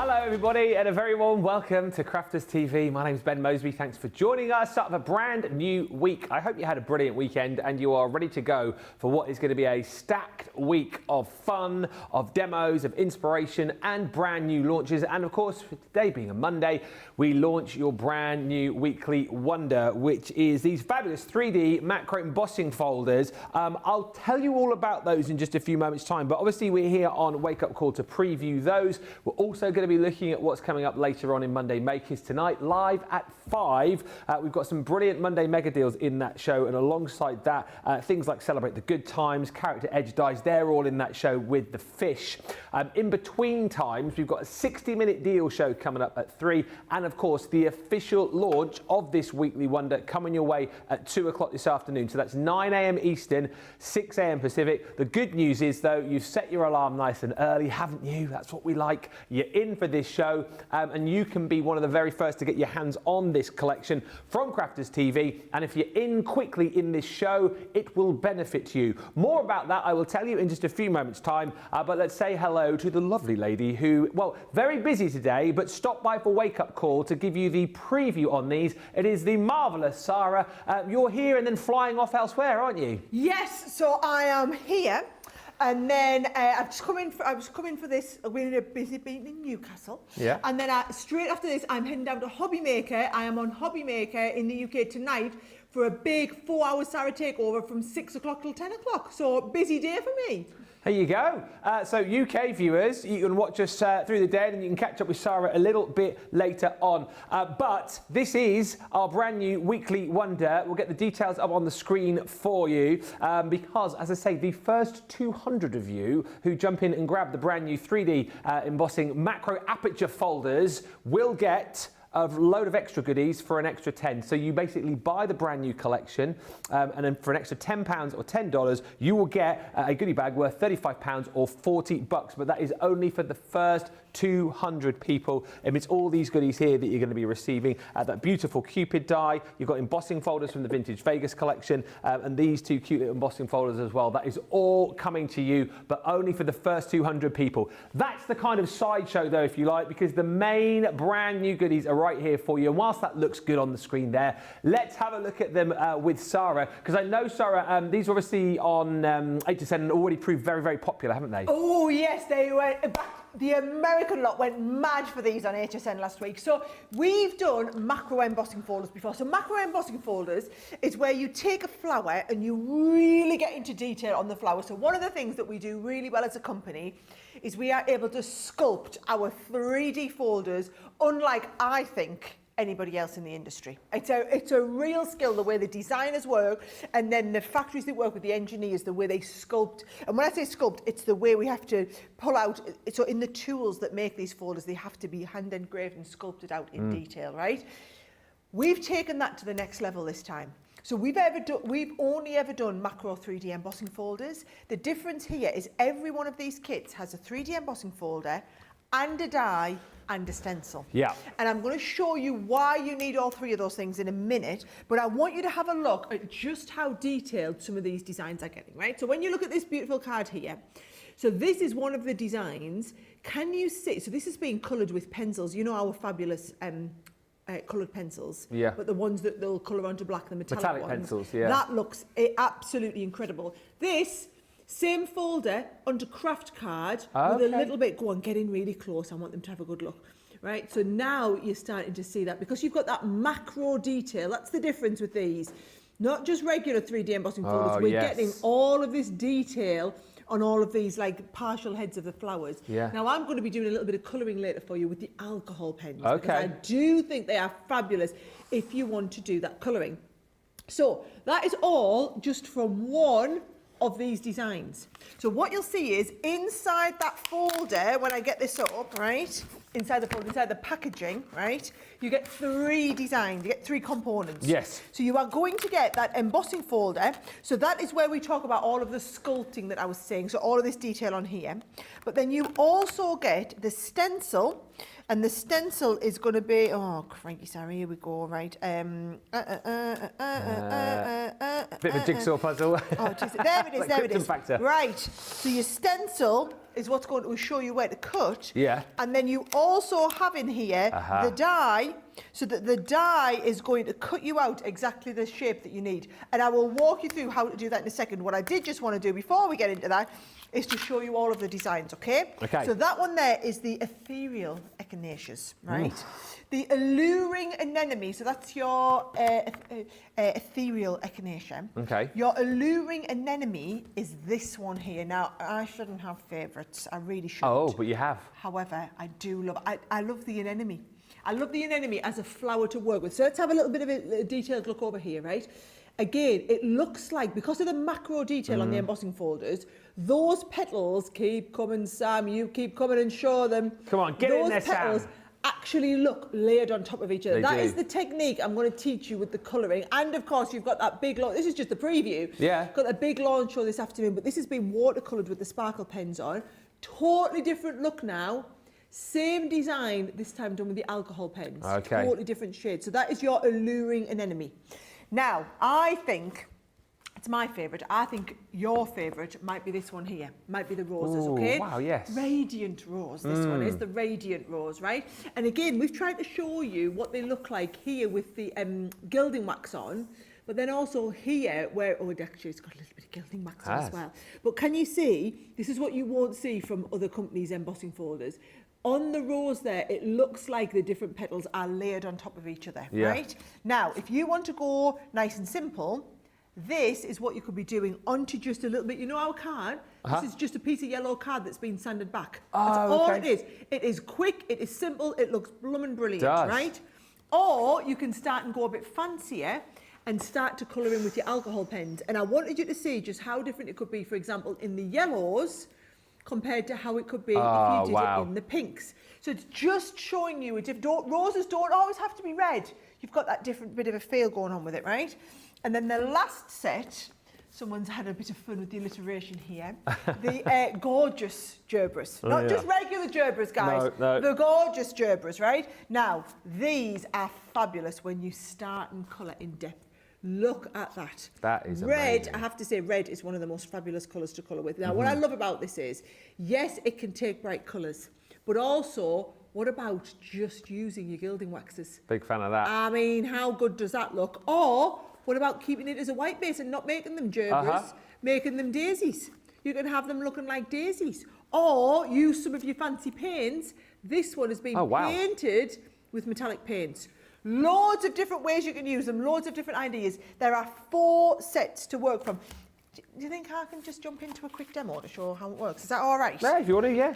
Hello everybody and a very warm welcome to Crafters TV. My name's Ben Moseby. Thanks for joining us. Start of a brand new week. I hope you had a brilliant weekend and you are ready to go for what is going to be a stacked week of fun, of demos, of inspiration and brand new launches. And of course, for today being a Monday, we launch your brand new weekly wonder, which is these fabulous 3D macro embossing folders. I'll tell you all about those in just a few moments time, but obviously we're here on Wake Up Call to preview those. We're also going to be looking at what's coming up later on in Monday Makers tonight, live at 5. We've got some brilliant Monday mega deals in that show, and alongside that, things like Celebrate the Good Times, Character Edge Dies, they're all in that show with the fish. In between times, we've got a 60-minute deal show coming up at 3, and of course, the official launch of this weekly wonder coming your way at 2 o'clock this afternoon. So that's 9 a.m. Eastern, 6 a.m. Pacific. The good news is, though, you've set your alarm nice and early, haven't you? That's what we like. You're in for this show, and you can be one of the very first to get your hands on this collection from Crafters TV. And if you're in quickly in this show, it will benefit you. More about that I will tell you in just a few moments time, but let's say hello to the lovely lady who, well, very busy today, but stopped by for Wake Up Call to give you the preview on these. It is the marvellous Sara. You're here and then flying off elsewhere, aren't you? Yes, so I am here. And then I was coming for this. We're in a busy meeting in Newcastle. Yeah. And then straight after this, I'm heading down to Hobby Maker. I am on Hobby Maker in the UK tonight for a big 4-hour Sara takeover from 6 o'clock till 10 o'clock. So busy day for me. There you go. So UK viewers, you can watch us through the day and you can catch up with Sara a little bit later on. But this is our brand new weekly wonder. We'll get the details up on the screen for you because, as I say, the first 200 of you who jump in and grab the brand new 3D embossing macro aperture folders will get a load of extra goodies for an extra 10. So you basically buy the brand new collection and then for an extra £10 or $10, you will get a goodie bag worth £35 or $40. But that is only for the first 200 people. And it's all these goodies here that you're going to be receiving. That beautiful Cupid die. You've got embossing folders from the Vintage Vegas collection and these two cute little embossing folders as well. That is all coming to you, but only for the first 200 people. That's the kind of sideshow though, if you like, because the main brand new goodies are right here for you. And whilst that looks good on the screen there, let's have a look at them with Sara, because I know, Sara, these are obviously on HSN and already proved very, very popular, haven't they? Oh yes, they were. The American lot went mad for these on HSN last week. So we've done macro embossing folders before. So macro embossing folders is where you take a flower and you really get into detail on the flower. So one of the things that we do really well as a company is we are able to sculpt our 3D folders unlike, I think, anybody else in the industry. It's a real skill, the way the designers work, and then the factories that work with the engineers, the way they sculpt. And when I say sculpt, it's the way we have to pull out. So in the tools that make these folders, they have to be hand engraved and sculpted out in detail, right? We've taken that to the next level this time. So we've only ever done macro 3D embossing folders. The difference here is every one of these kits has a 3D embossing folder and a die and a stencil. Yeah. And I'm going to show you why you need all three of those things in a minute, but I want you to have a look at just how detailed some of these designs are getting, right? So when you look at this beautiful card here, so this is one of the designs. Can you see? So this is being coloured with pencils. You know our fabulous coloured pencils, yeah, but the ones that they'll colour onto black, the metallic ones. Pencils, yeah. That looks absolutely incredible. This same folder onto craft card with a little bit, go on, get in really close. I want them to have a good look. Right, so now you're starting to see that because you've got that macro detail. That's the difference with these. Not just regular 3D embossing folders. We're getting all of this detail on all of these like partial heads of the flowers. Yeah. Now I'm going to be doing a little bit of colouring later for you with the alcohol pens. Okay. Because I do think they are fabulous if you want to do that colouring. So that is all just from one of these designs. So what you'll see is inside that folder, when I get this up, right, inside the folder, inside the packaging, right, you get 3 designs, you get 3 components. Yes. So you are going to get that embossing folder. So that is where we talk about all of the sculpting that I was saying. So all of this detail on here. But then you also get the stencil, and the stencil is going to be, oh crikey, sorry, here we go, right. Bit of a jigsaw puzzle. Oh, there it is, there it is. Factor. Right, so your stencil is what's going to show you where to cut. Yeah. And then you also have in here the die, so that the die is going to cut you out exactly the shape that you need. And I will walk you through how to do that in a second. What I did just want to do before we get into that is to show you all of the designs, okay? Okay. So that one there is the ethereal echinaceas, right? The alluring anemone, so that's your ethereal echinacea. Okay. Your alluring anemone is this one here. Now, I shouldn't have favourites. I really shouldn't. Oh, but you have. However, I do love, I love the anemone. I love the anemone as a flower to work with. So let's have a little bit of a detailed look over here, right? Again, it looks like, because of the macro detail on the embossing folders, those petals keep coming, Sam. You keep coming and show them. Come on, get in there, Sam. Those petals actually look layered on top of each other. They do. That is the technique I'm going to teach you with the colouring. And of course, you've got that big launch. This is just the preview. Yeah. Got a big launch show this afternoon, but this has been watercoloured with the sparkle pens on. Totally different look now. Same design, this time done with the alcohol pens. Okay. Totally different shades. So that is your alluring anemone. Now, I think it's my favourite. I think your favourite might be this one here. Might be the roses, Ooh, okay? wow, yes. Radiant rose. This one is the radiant rose, right? And again, we've tried to show you what they look like here with the gilding wax on. But then also here, where, oh, actually it's got a little bit of gilding wax on as well. But can you see, this is what you won't see from other companies' embossing folders. On the rose there, it looks like the different petals are layered on top of each other, right? Now, if you want to go nice and simple, this is what you could be doing onto just a little bit. You know our card? This is just a piece of yellow card that's been sanded back. That's all it is. It is quick, it is simple, it looks blooming brilliant, right? Or you can start and go a bit fancier and start to colour in with your alcohol pens. And I wanted you to see just how different it could be, for example, in the yellows, compared to how it could be if you did it in the pinks. So it's just showing you a different, roses don't always have to be red. You've got that different bit of a feel going on with it, right? And then the last set, someone's had a bit of fun with the alliteration here, the gorgeous gerbers. Not just regular gerbers, guys. No. The gorgeous gerbers, right? Now, these are fabulous when you start and colour in depth. Look at that. That is red, amazing. I have to say, red is one of the most fabulous colours to colour with. Now, what I love about this is, yes, it can take bright colours, but also, what about just using your gilding waxes? Big fan of that. I mean, how good does that look? Or, what about keeping it as a white base and not making them gerbers, making them daisies? You can have them looking like daisies. Or, use some of your fancy paints. This one has been painted with metallic paints. Loads of different ways you can use them, loads of different ideas. There are 4 sets to work from. Do you think I can just jump into a quick demo to show how it works? Is that all right? Yeah, if you want to, yeah.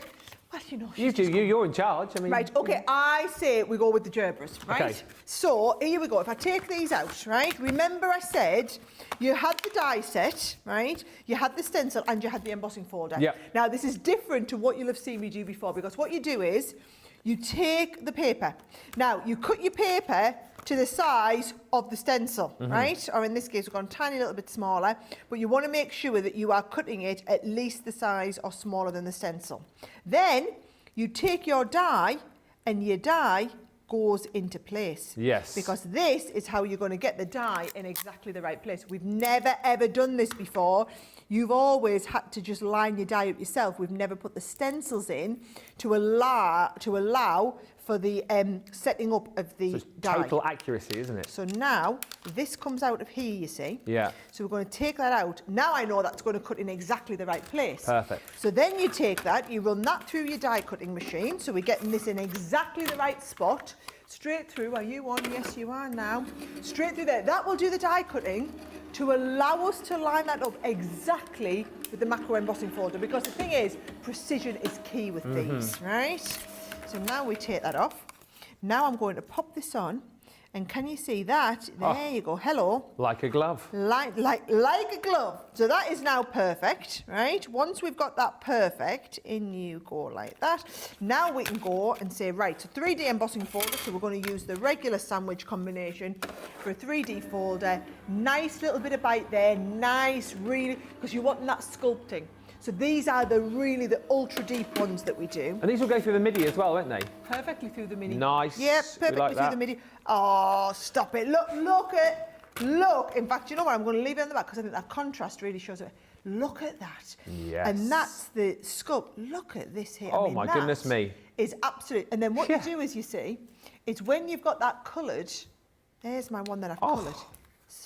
Well, you know, You're in charge. I mean, right, okay, I say we go with the gerbers, right? Okay. So, here we go. If I take these out, right? Remember I said you had the die set, right? You had the stencil and you had the embossing folder. Yeah. Now, this is different to what you'll have seen me do before, because what you do is you take the paper. Now, you cut your paper to the size of the stencil, right? Or in this case, we've gone a tiny little bit smaller, but you want to make sure that you are cutting it at least the size or smaller than the stencil. Then you take your die, and your die goes into place. Yes. Because this is how you're going to get the die in exactly the right place. We've never, ever done this before. You've always had to just line your die up yourself. We've never put the stencils in to allow for the setting up of the die. Total accuracy, isn't it? So now, this comes out of here, you see. Yeah. So we're going to take that out. Now I know that's going to cut in exactly the right place. Perfect. So then you take that, you run that through your die cutting machine. So we're getting this in exactly the right spot. Straight through. Are you on? Yes, you are now. Straight through there. That will do the die cutting to allow us to line that up exactly with the macro embossing folder, because the thing is, precision is key with these, right? So now we take that off. Now I'm going to pop this on, and can you see that? There you go. Hello. Like a glove. Like a glove. So that is now perfect, right? Once we've got that perfect, in you go like that. Now we can go and say, right, so 3D embossing folder. So we're going to use the regular sandwich combination for a 3D folder. Nice little bit of bite there. Nice, really, because you want that sculpting. So these are the ultra deep ones that we do. And these will go through the MIDI as well, won't they? Perfectly through the MIDI. Nice. Yep, perfectly through the MIDI. Oh, stop it. Look. In fact, you know what? I'm going to leave it on the back because I think that contrast really shows it. Look at that. Yes. And that's the sculpt. Look at this here. Oh, I mean, my goodness me. Is absolute. And then what you do is, you see, it's when you've got that coloured, there's my one that I've coloured.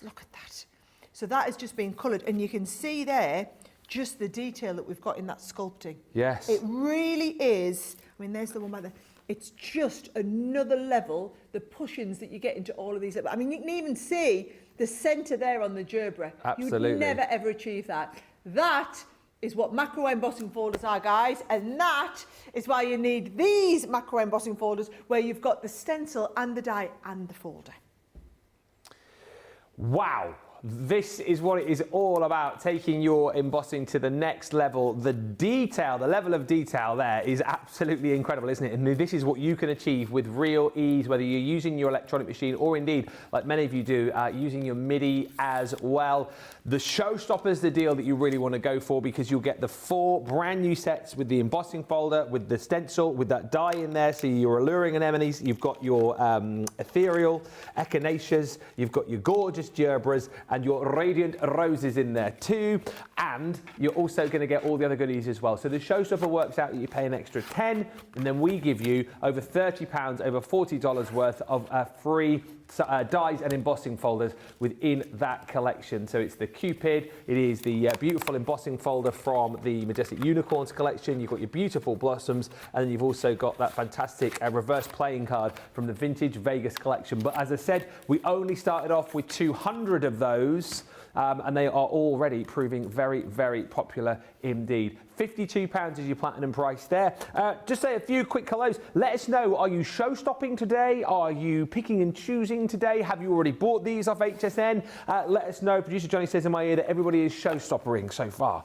Look at that. So that has just been coloured, and you can see there just the detail that we've got in that sculpting. Yes. It really is. I mean, there's the one by there. It's just another level, the push-ins that you get into all of these. I mean, you can even see the centre there on the gerbera. Absolutely. You'd never, ever achieve that. That is what macro embossing folders are, guys, and that is why you need these macro embossing folders, where you've got the stencil and the die and the folder. Wow. This is what it is all about, taking your embossing to the next level. The detail, the level of detail there is absolutely incredible, isn't it? And this is what you can achieve with real ease, whether you're using your electronic machine or indeed, like many of you do, using your MIDI as well. The Showstopper is the deal that you really want to go for, because you'll get the 4 brand new sets with the embossing folder, with the stencil, with that die in there, so your alluring anemones, you've got your ethereal echinaceas, you've got your gorgeous gerberas, and your radiant roses in there too, and you're also going to get all the other goodies as well. So the Showstopper works out that you pay an extra 10, and then we give you over £30, over $40 worth of free dies and embossing folders within that collection. So it's the Cupid, it is the beautiful embossing folder from the Majestic Unicorns collection, you've got your beautiful blossoms, and then you've also got that fantastic reverse playing card from the Vintage Vegas collection. But as I said, we only started off with 200 of those, and they are already proving very, very popular indeed. £52 is your platinum price there. Just say a few quick hellos. Let us know, are you show-stopping today? Are you picking and choosing today? Have you already bought these off HSN? Let us know. Producer Johnny says in my ear that everybody is show-stoppering so far.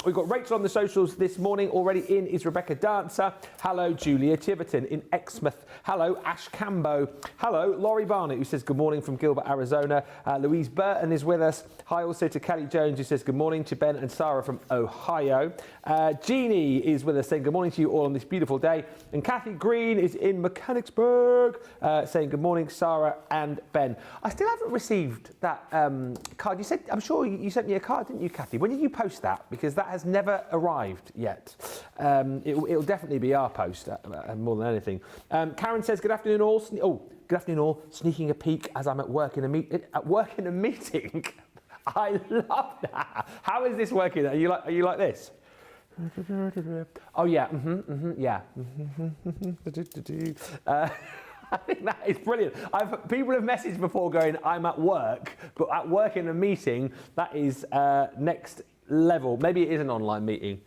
We've got Rachel on the socials this morning. Already in is Rebecca Dancer. Hello, Julia Tiverton in Exmouth. Hello, Ash Cambo. Hello, Laurie Barnett, who says good morning from Gilbert, Arizona. Louise Burton is with us. Hi also to Kelly Jones, who says good morning to Ben and Sarah from Ohio. Jeannie is with us saying good morning to you all on this beautiful day. And Kathy Green is in Mechanicsburg saying good morning, Sarah and Ben. I still haven't received that card. You said, I'm sure you sent me a card, didn't you, Kathy? When did you post that? Because that has never arrived yet. It'll definitely be our post more than anything. Karen says good afternoon all. Good afternoon all. Sneaking a peek as I'm at work in a meeting. I love that. How is this working? Are you like this? Oh yeah, yeah. I think that is brilliant. People have messaged before going, I'm at work, but at work in a meeting, that is next level. Maybe it is an online meeting.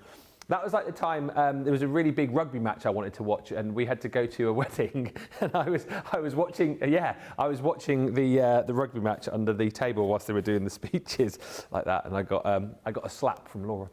That was like the time there was a really big rugby match I wanted to watch, and we had to go to a wedding, and I was watching. I was watching the rugby match under the table whilst they were doing the speeches like that, and I got a slap from Laura.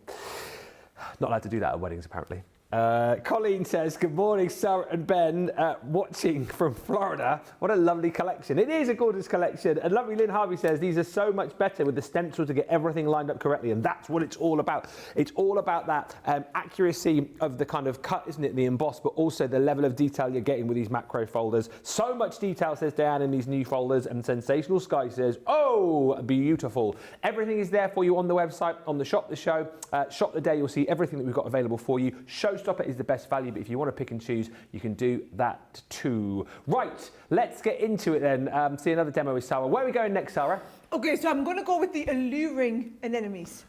Not allowed to do that at weddings, apparently. Colleen says, good morning, Sarah and Ben, watching from Florida. What a lovely collection. It is a gorgeous collection. And lovely Lynn Harvey says, these are so much better with the stencil to get everything lined up correctly. And that's what it's all about. It's all about that accuracy of the kind of cut, isn't it, the emboss, but also the level of detail you're getting with these macro folders. So much detail, says Diane, in these new folders. And Sensational Sky says, oh, beautiful. Everything is there for you on the website, on the Shop the Show. Shop the Day, you'll see everything that we've got available for you. Showstopper is the best value, but if you want to pick and choose, you can do that too. Right, let's get into it then. See another demo with Sarah. Where are we going next, Sarah? Okay, so I'm going to go with the alluring anemones.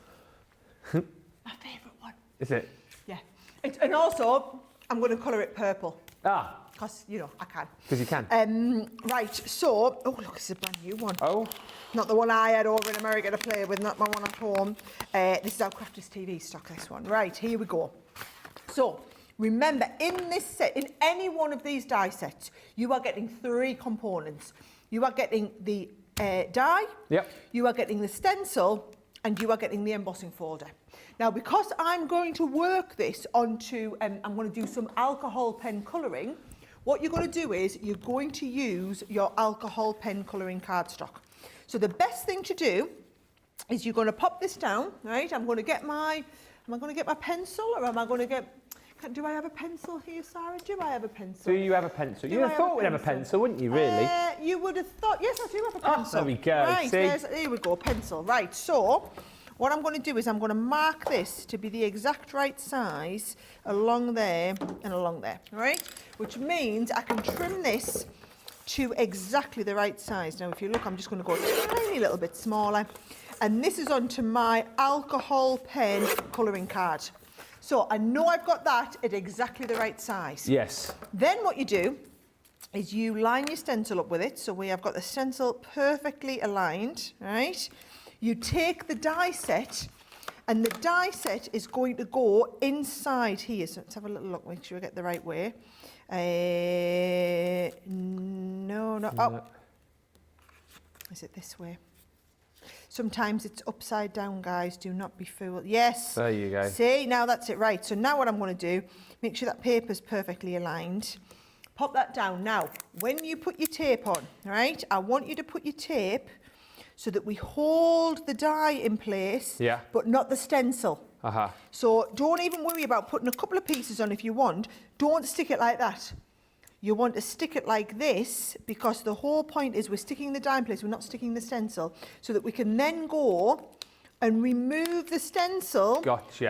My favourite one. Is it? Yeah. And also, I'm going to colour it purple. Ah. Because, you know, I can. Because you can. Right, so, oh, look, it's a brand new one. Oh. Not the one I had over in America to play with, not my one at home. This is our Crafters TV stock, this one. Right, here we go. So, remember, in this set, in any one of these die sets, you are getting 3 components. You are getting the die, yep. You are getting the stencil, and you are getting the embossing folder. Now, because I'm going to work this onto, I'm going to do some alcohol pen colouring, what you're going to do is you're going to use your alcohol pen colouring cardstock. So the best thing to do is you're going to pop this down, right? Am I going to get my pencil, or am I going to get... Do I have a pencil here, Sarah? Do I have a pencil? Do you have a pencil? You'd have thought we'd have a pencil, wouldn't you, really? You would have thought... Yes, I do have a pencil. Oh, there we go. Right, see? here we go, pencil. Right, so what I'm going to do is I'm going to mark this to be the exact right size along there and along there, all right? Which means I can trim this to exactly the right size. Now, if you look, I'm just going to go a tiny little bit smaller. And this is onto my alcohol pen colouring card. So I know I've got that at exactly the right size. Yes. Then what you do is you line your stencil up with it. So we have got the stencil perfectly aligned, right? You take the die set, and the die set is going to go inside here. So let's have a little look, make sure we get the right way. Oh, is it this way? Sometimes it's upside down, guys. Do not be fooled. Yes. There you go. See, now that's it. Right. So now what I'm going to do, make sure that paper's perfectly aligned. Pop that down. Now, when you put your tape on, right, I want you to put your tape so that we hold the die in place, but not the stencil. So don't even worry about putting a couple of pieces on if you want. Don't stick it like that. You want to stick it like this, because the whole point is we're sticking the die in place, we're not sticking the stencil, so that we can then go and remove the stencil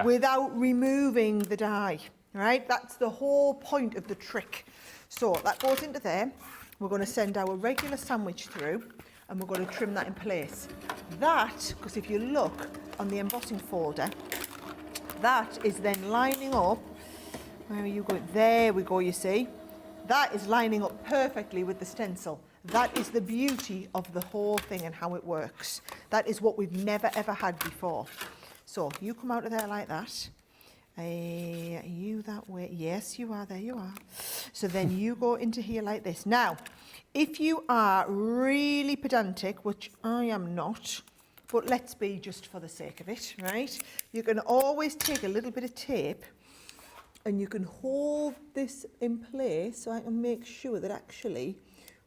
without removing the die, right? That's the whole point of the trick. So that goes into there. We're going to send our regular sandwich through, and we're going to trim that in place. That, because if you look on the embossing folder, that is then lining up. Where are you going? There we go, you see. That is lining up perfectly with the stencil. That is the beauty of the whole thing and how it works. That is what we've never ever had before. So you come out of there like that. You that way? Yes, you are. There you are. So then you go into here like this. Now, if you are really pedantic, which I am not, but let's be just for the sake of it, right? You can always take a little bit of tape and you can hold this in place, so I can make sure that actually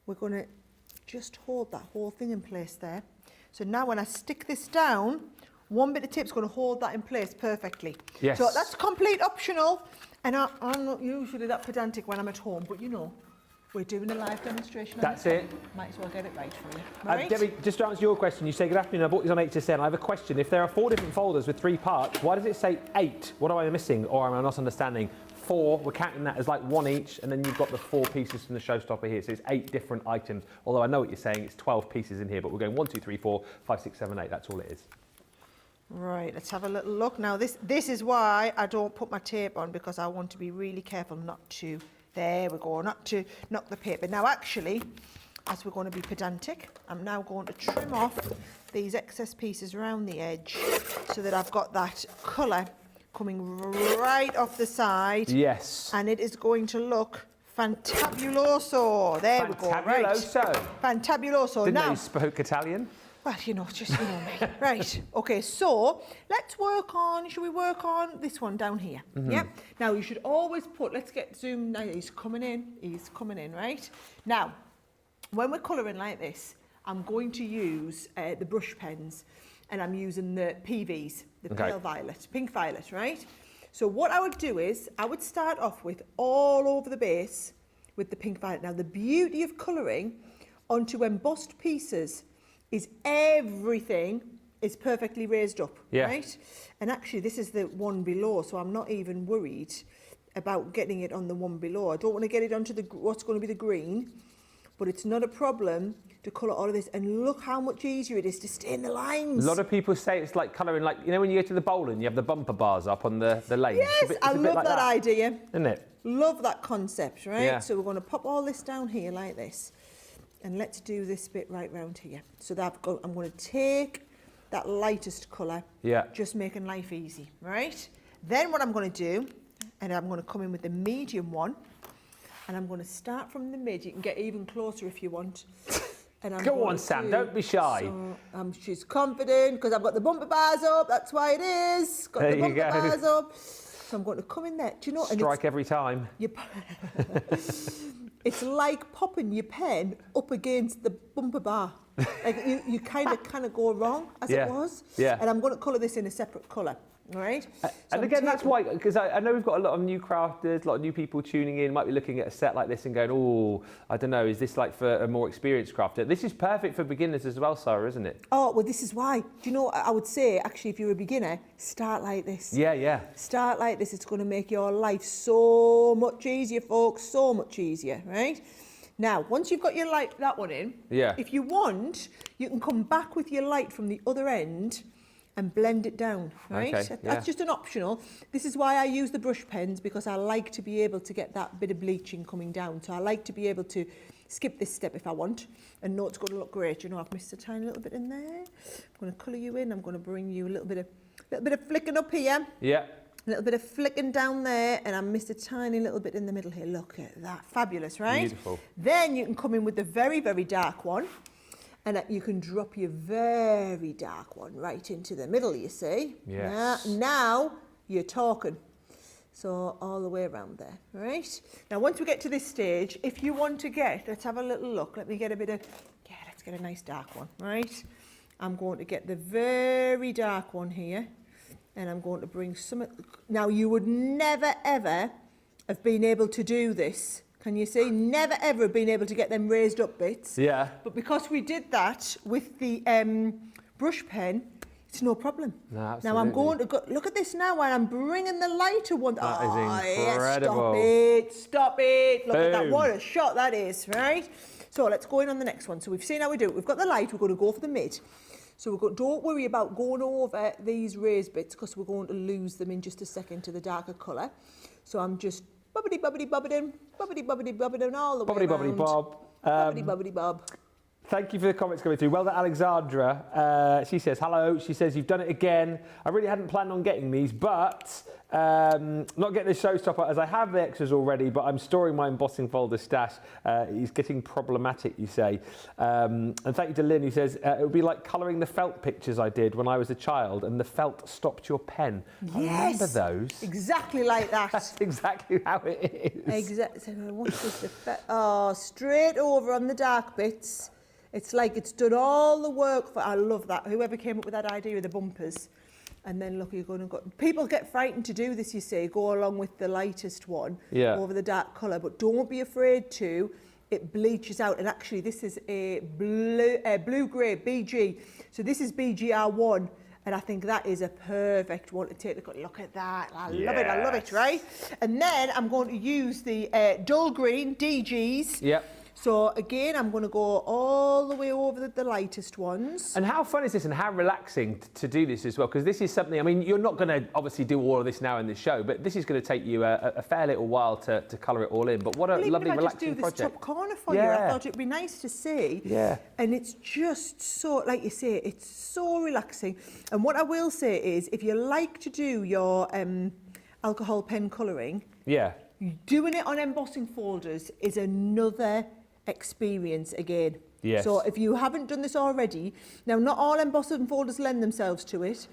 we're going to just hold that whole thing in place there. So now when I stick this down, one bit of tape's going to hold that in place perfectly. Yes. So that's complete optional, and I'm not usually that pedantic when I'm at home, but you know, we're doing a live demonstration. That's it. Might as well get it right for you. Right? Debbie, just to answer your question, you say, good afternoon, I bought these on HSN. I have a question. If there are 4 different folders with 3 parts, why does it say 8? What am I missing, or am I not understanding? 4, we're counting that as like 1 each, and then you've got the 4 pieces from the Showstopper here, so it's 8 different items. Although I know what you're saying, it's 12 pieces in here, but we're going 1, 2, 3, 4, 5, 6, 7, 8. That's all it is. Right, let's have a little look. Now, this is why I don't put my tape on, because I want to be really careful not to, there we go, not to knock the paper. Now, actually, as we're going to be pedantic, I'm now going to trim off these excess pieces around the edge so that I've got that colour coming right off the side. Yes. And it is going to look fantabuloso. There we go. Right. Fantabuloso. Didn't now, know you spoke Italian? Well, you know, just, you know me. Right. Okay, so let's work on, should we work on this one down here? Yep. Now, you should always put, let's get zoom. Now, he's coming in, right? Now, when we're colouring like this, I'm going to use the brush pens, and I'm using the PVs, the pale violet, pink violet, right? So what I would do is, I would start off with all over the base with the pink violet. Now, the beauty of colouring onto embossed pieces is everything is perfectly raised up, right? And actually, this is the one below, so I'm not even worried about getting it on the one below. I don't want to get it onto the what's going to be the green, but it's not a problem to colour all of this. And look how much easier it is to stay in the lines. A lot of people say it's like colouring, like, you know, when you go to the bowling, you have the bumper bars up on the lane. Yes, I love that idea. Isn't it? Love that concept, right? Yeah. So we're going to pop all this down here like this. And let's do this bit right round here. So that I'm going to take that lightest colour, just making life easy, right? Then what I'm going to do, and I'm going to come in with the medium one, and I'm going to start from the mid. You can get even closer if you want. And I'm Go on, Sam, don't be shy. So, she's confident because I've got the bumper bars up. That's why it is. Got the bumper bars up. So I'm going to come in there. Do you know? Strike every time. It's like popping your pen up against the bumper bar. Like you kind of go wrong, as it was. Yeah. And I'm going to colour this in a separate colour. right? And again, that's why, because I know we've got a lot of new crafters, a lot of new people tuning in, might be looking at a set like this and going, oh, I don't know, is this like for a more experienced crafter? This is perfect for beginners as well, Sarah, isn't it? Oh, well, this is why. Do you know what I would say, actually, if you're a beginner, start like this. Yeah. Start like this. It's going to make your life so much easier, folks, so much easier, right? Now, once you've got your light, that one in, if you want, you can come back with your light from the other end and blend it down, right? Okay, That's just an optional. This is why I use the brush pens, because I like to be able to get that bit of bleaching coming down. So I like to be able to skip this step if I want and know it's going to look great. You know, I've missed a tiny little bit in there. I'm going to colour you in. I'm going to bring you a little bit of flicking up here. Yeah. A little bit of flicking down there, and I missed a tiny little bit in the middle here. Look at that. Fabulous, right? Beautiful. Then you can come in with the very, very dark one. And you can drop your very dark one right into the middle, you see. Yes. Now you're talking. So all the way around there, right? Now, once we get to this stage, if you want to get, let's have a little look. Let me get a bit of, let's get a nice dark one, right? I'm going to get the very dark one here. And I'm going to bring some, now you would never, ever have been able to do this. Can you see? Never ever been able to get them raised up bits. Yeah. But because we did that with the brush pen, it's no problem. No, absolutely. Now I'm going to go, look at this now, and I'm bringing the lighter one. That is incredible. Stop it. Look at that. Boom. What a shot that is, right? So let's go in on the next one. So we've seen how we do it. We've got the light. We're going to go for the mid. So don't worry about going over these raised bits, because we're going to lose them in just a second to the darker colour. So I'm just bubbity all the way around. Bob. Bubbity bob. Thank you for the comments coming through. Well done, Alexandra. She says, hello. She says, you've done it again. I really hadn't planned on getting these, but not getting the Showstopper as I have the extras already, but I'm storing my embossing folder stash. It's getting problematic, you say. And thank you to Lynn, who says, it would be like colouring the felt pictures I did when I was a child, and the felt stopped your pen. Yes. I remember those. Exactly like that. That's exactly how it is. Exactly. So what's this? Oh, straight over on the dark bits. It's like it's done all the work for. I love that. Whoever came up with that idea of the bumpers. And then look, you're going to go. People get frightened to do this, you see, go along with the lightest one over the dark colour. But don't be afraid to. It bleaches out. And actually, this is a blue-grey BG. So this is BGR1. And I think that is a perfect one to take a look at that. I love it, right? And then I'm going to use the dull green DGs. Yep. So again, I'm going to go all the way over the lightest ones. And how fun is this, and how relaxing to do this as well? Because this is something, I mean, you're not going to obviously do all of this now in this show, but this is going to take you a fair little while to colour it all in. But what a lovely, relaxing project. I just do this top corner for you. I thought it'd be nice to see. Yeah. And it's just so, like you say, it's so relaxing. And what I will say is, if you like to do your alcohol pen colouring, doing it on embossing folders is another experience again. Yes. So if you haven't done this already, now not all embossing folders lend themselves to it.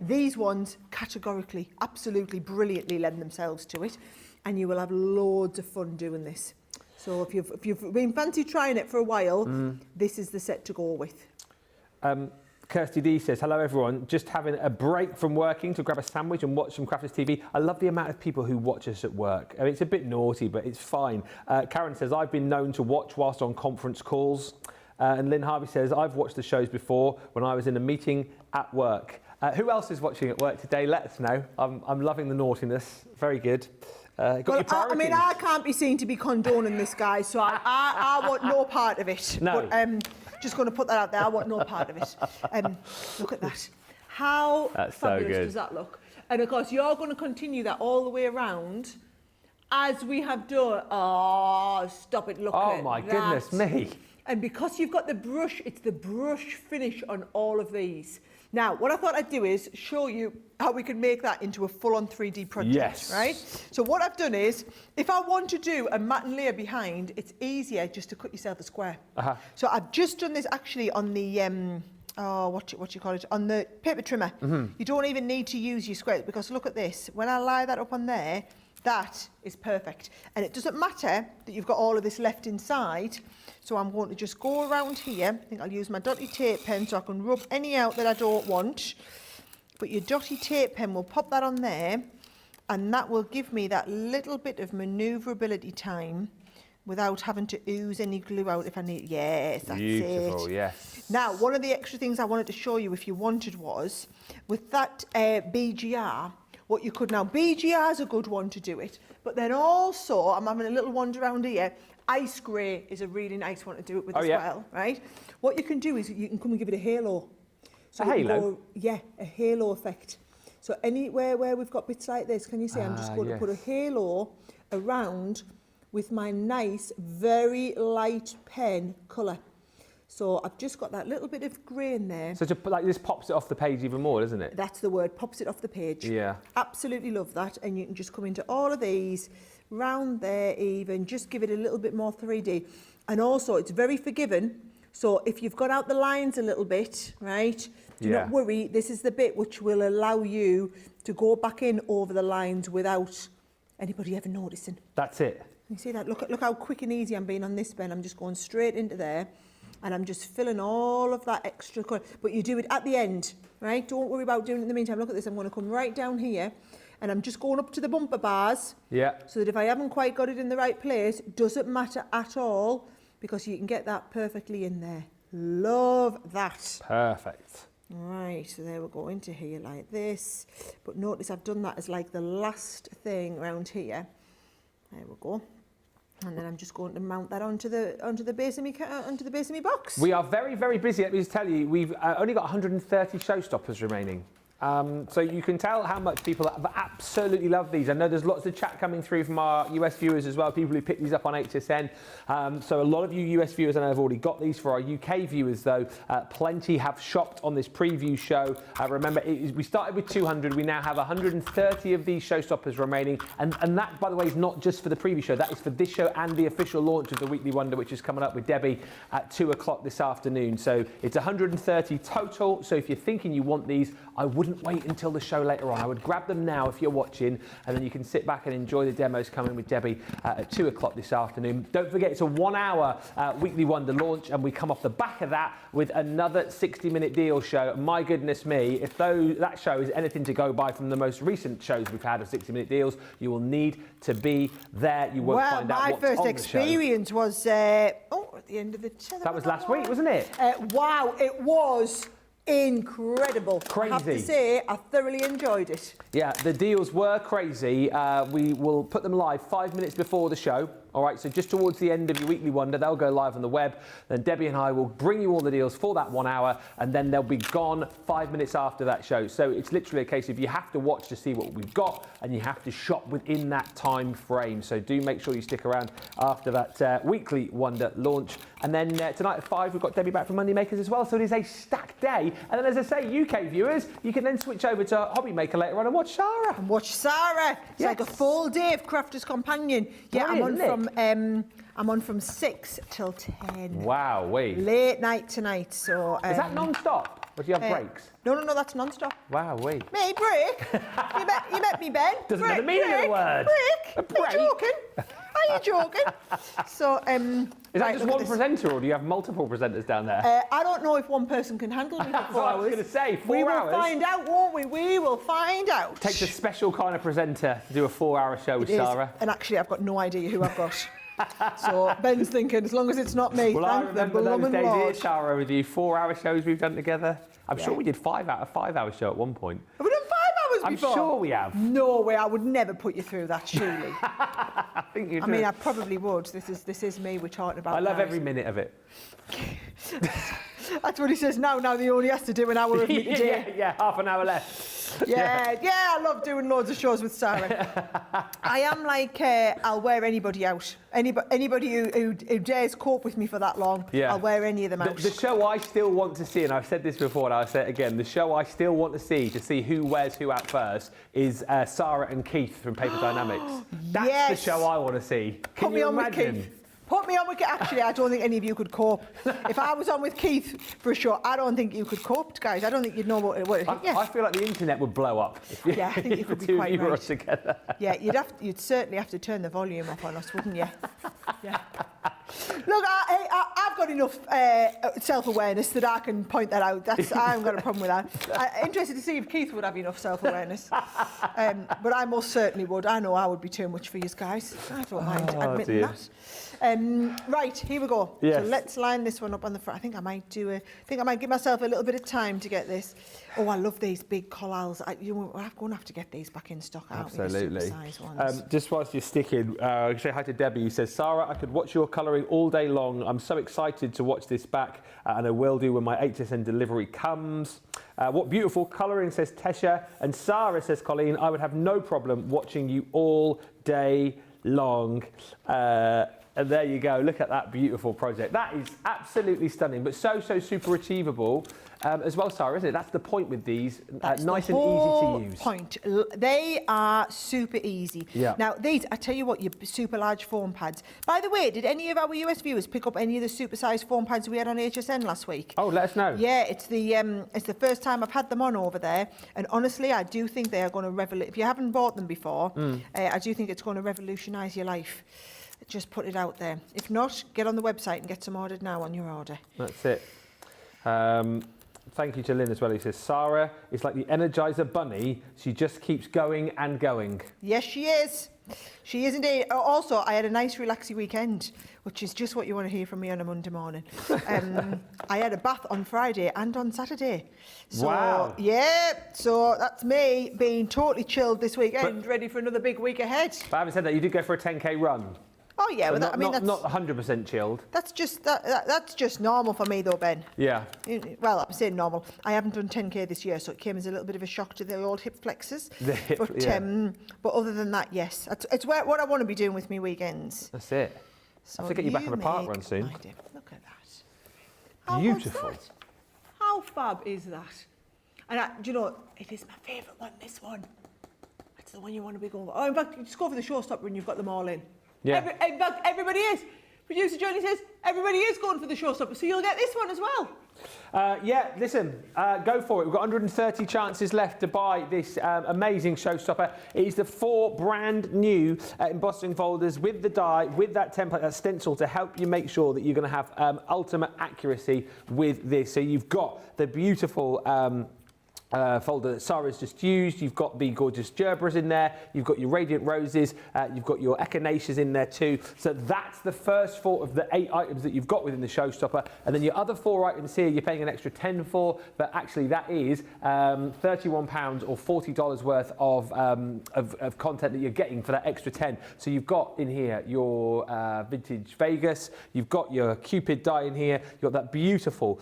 These ones categorically, absolutely brilliantly lend themselves to it, and you will have loads of fun doing this. So if you've been fancy trying it for a while, this is the set to go with. Kirsty D says, hello everyone, just having a break from working to grab a sandwich and watch some Crafters TV. I love the amount of people who watch us at work. I mean, it's a bit naughty, but it's fine. Karen says, I've been known to watch whilst on conference calls. And Lynn Harvey says, I've watched the shows before when I was in a meeting at work. Who else is watching at work today? Let us know. I'm loving the naughtiness. Very good. Well, I mean, I can't be seen to be condoning this, guy, so I want no part of it. No. But, just going to put that out there. I want no part of it. Look at that. How fabulous does that look? And of course, you're going to continue that all the way around, as we have done. Oh, stop it! Look at that. Oh my goodness me! And because you've got the brush, it's the brush finish on all of these. Now, what I thought I'd do is show you how we can make that into a full-on 3D project, yes. Right? So what I've done is, if I want to do a matte layer behind, it's easier just to cut yourself a square. So I've just done this actually on the, what you call it, on the paper trimmer. You don't even need to use your square, because look at this. When I lie that up on there, that is perfect. And it doesn't matter that you've got all of this left inside. So I'm going to just go around here. I think I'll use my dotty tape pen so I can rub any out that I don't want. but your dotty tape pen will pop that on there, and that will give me that little bit of manoeuvrability time without having to ooze any glue out if I need. Yes, that's Beautiful, it. yes. Now, one of the extra things I wanted to show you if you wanted was, with that BGR, what you could now, BGR is a good one to do it, but then also, I'm having a little wander around here, ice grey is a really nice one to do it with well, right? What you can do is you can come and give it a halo. So a halo? Yeah, a halo effect. So anywhere where we've got bits like this, can you see I'm just going to put a halo around with my nice, very light pen colour. So I've just got that little bit of grey in there. So like this pops it off the page even more, doesn't it? That's the word, pops it off the page. Yeah. Absolutely love that. And you can just come into all of these, round there even, just give it a little bit more 3D. And also it's very forgiving. So if you've got out the lines a little bit, right, do not worry, this is the bit which will allow you to go back in over the lines without anybody ever noticing. That's it. You see that? Look how quick and easy I'm being on this pen. I'm just going straight into there and I'm just filling all of that extra colour. But you do it at the end, right? Don't worry about doing it in the meantime. Look at this. I'm going to come right down here and I'm just going up to the bumper bars. Yeah. So that if I haven't quite got it in the right place, it doesn't matter at all because you can get that perfectly in there. Love that. Perfect. Right, so there we go into here like this. But notice I've done that as like the last thing around here. There we go. And then I'm just going to mount that onto the base of me box. We are very, very busy. Let me just tell you, we've only got 130 showstoppers remaining. So you can tell how much people have absolutely loved these. I know there's lots of chat coming through from our US viewers as well, people who picked these up on HSN. So a lot of you US viewers I know have already got these. For our UK viewers though, plenty have shopped on this preview show. Remember, we started with 200, we now have 130 of these showstoppers remaining. And that, by the way, is not just for the preview show, that is for this show and the official launch of the Weekly Wonder, which is coming up with Debbie at 2 o'clock this afternoon. So it's 130 total. So if you're thinking you want these, I wouldn't wait until the show later on. I would grab them now if you're watching, and then you can sit back and enjoy the demos coming with Debbie at 2 o'clock this afternoon. Don't forget, it's a 1 hour Weekly Wonder launch, and we come off the back of that with another 60-minute deal show. My goodness me, if that show is anything to go by from the most recent shows we've had of 60-minute deals, you will need to be there. You won't find out what's on the show. My first experience was at the end of the... That was last week, wasn't it? Wow, it was incredible. Crazy. I have to say, I thoroughly enjoyed it. Yeah, the deals were crazy. We will put them live 5 minutes before the show. All right, so just towards the end of your Weekly Wonder, they'll go live on the web. Then Debbie and I will bring you all the deals for that 1 hour, and then they'll be gone 5 minutes after that show. So it's literally a case of you have to watch to see what we've got, and you have to shop within that time frame. So do make sure you stick around after that Weekly Wonder launch. And then tonight at 5, we've got Debbie back from Monday Makers as well. So it is a stacked day. And then, as I say, UK viewers, you can then switch over to Hobby Maker later on and watch Sara. And watch Sara. It's like a full day of Crafter's Companion. Yeah, I'm on from 6 till 10. Wow, late night tonight. So is that non-stop? Or do you have breaks? No, that's non-stop. Wow, Me, break? you met me, Ben. Doesn't know the meaning of the word. Break? Are you joking? Are you joking? So, is that just one presenter, or do you have multiple presenters down there? I don't know if one person can handle me for 4 hours. I was going to say, 4 hours. We will find out, won't we? We will find out. Takes a special kind of presenter to do a 4-hour show with Sara. And actually, I've got no idea who I've got. So Ben's thinking, as long as it's not me, well, I remember those days here, Sara, with you. 4-hour shows we've done together. I'm sure we did 5-hour show at one point. Have we done 5 hours before? I'm sure we have. No way, I would never put you through that, surely. I think you do. I mean, I probably would. This is me we're talking about. I love every minute of it. That's what he says now. Now he only has to do an hour of me today. yeah, half an hour left. Yeah, I love doing loads of shows with Sara. I am like, I'll wear anybody out. Anybody who dares cope with me for that long, I'll wear any of them out. The show I still want to see, and I've said this before and I'll say it again, the show I still want to see who wears who out first is Sara and Keith from Paper Dynamics. That's the show I want to see. Can you imagine? Put me on with Keith. Actually, I don't think any of you could cope. If I was on with Keith for sure, I don't think you could cope, guys. I don't think you'd know what I feel like the internet would blow up. Yeah, I think you could be quite right. Together. Yeah, you'd certainly have to turn the volume up on us, wouldn't you? Yeah. Look, I've got enough self-awareness that I can point that out. I haven't got a problem with that. I'm interested to see if Keith would have enough self-awareness. But I most certainly would. I know I would be too much for you guys. I don't mind admitting that. Right, here we go. Yes. So let's line this one up on the front. I think I might give myself a little bit of time to get this. Oh, I love these big collals. We're going to have to get these back in stock, aren't we? Absolutely. The super-size ones. Just whilst you're sticking, say hi to Debbie, who says, Sarah, I could watch your colouring all day long. I'm so excited to watch this back, and I will do when my HSN delivery comes. What beautiful colouring, says Tesha. And Sarah, says Colleen, I would have no problem watching you all day long. And there you go. Look at that beautiful project. That is absolutely stunning, but so super achievable as well, Sarah, isn't it? That's the point with these. Nice and easy to use. Point. They are super easy. Yeah. Now, these, I tell you what, your super large foam pads. By the way, did any of our US viewers pick up any of the super sized foam pads we had on HSN last week? Oh, let us know. Yeah, it's the first time I've had them on over there, and honestly, I do think they are going to revolutionize. If you haven't bought them before, I do think it's going to revolutionise your life. Just put it out there. If not, get on the website and get some ordered now on your order. That's it. Thank you to Lynn as well. He says, Sarah is like the Energizer Bunny. She just keeps going and going. Yes, she is. She is indeed. Also, I had a nice relaxing weekend, which is just what you want to hear from me on a Monday morning. I had a bath on Friday and on Saturday. So, wow. Yeah, so that's me being totally chilled this weekend, ready for another big week ahead. But having said that, you did go for a 10k run. Oh yeah, So well, not, that's not 100% chilled. That's just normal for me though, Ben. Yeah. Well, I'm saying normal. I haven't done 10k this year, so it came as a little bit of a shock to the old hip flexors. But other than that, yes, it's what I want to be doing with me weekends. That's it. So I have to get you back on a park run soon. Look at that. Beautiful. How good's that? How fab is that? And do you know, it is my favourite one. This one. It's the one you want to be going for. Oh, in fact, you just go for the Showstopper and you've got them all in. Yeah. In fact, everybody is. Producer Johnny says everybody is going for the Showstopper, so you'll get this one as well. Yeah, listen, go for it. We've got 130 chances left to buy this amazing Showstopper. It is the 4 brand new embossing folders with the die, with that template, that stencil to help you make sure that you're going to have ultimate accuracy with this. So you've got the beautiful folder that Sarah's just used. You've got the gorgeous gerbras in there. You've got your radiant roses. You've got your echinaceas in there too. So that's the first 4 of the 8 items that you've got within the Showstopper. And then your other 4 items here, you're paying an extra 10 for, but actually that is £31 or $40 worth of content that you're getting for that extra 10. So you've got in here your vintage Vegas. You've got your Cupid die in here. You've got that beautiful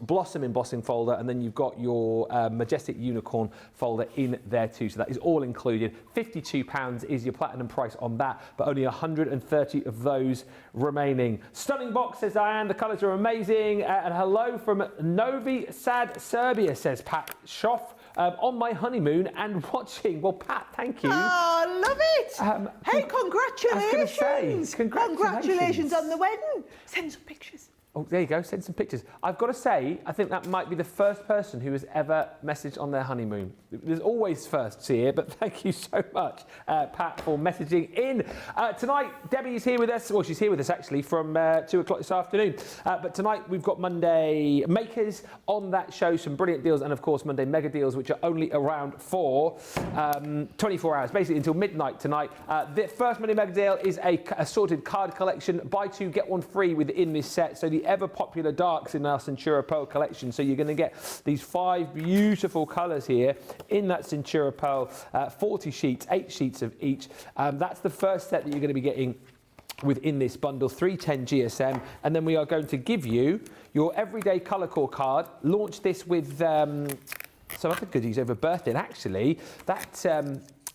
blossom embossing folder, and then you've got your majestic unicorn folder in there too. So that is all included. £52 is your platinum price on that, but only 130 of those remaining. Stunning box, says Diane. The colours are amazing. And hello from Novi Sad, Serbia, says Pat Schoff. On my honeymoon and watching. Well, Pat, thank you. Oh, love it. Hey, congratulations. I was going to say, congratulations on the wedding. Send some pictures. Oh, there you go, send some pictures. I've got to say, I think that might be the first person who has ever messaged on their honeymoon. There's always firsts here, but thank you so much, Pat, for messaging in. Tonight, Debbie is here with us. Well, she's here with us, actually, from 2 o'clock this afternoon. But tonight, we've got Monday Makers on that show, some brilliant deals, and, of course, Monday Mega Deals, which are only around for 24 hours, basically until midnight tonight. The first Monday Mega Deal is a assorted card collection. Buy 2, get 1 free within this set. So the ever popular darks in our Centura Pearl collection. So you're going to get these 5 beautiful colours here in that Centura Pearl, 40 sheets, 8 sheets of each. That's the first set that you're going to be getting within this bundle, 310 GSM. And then we are going to give you your everyday colour core card. Launch this with some other goodies over birthday. And actually, that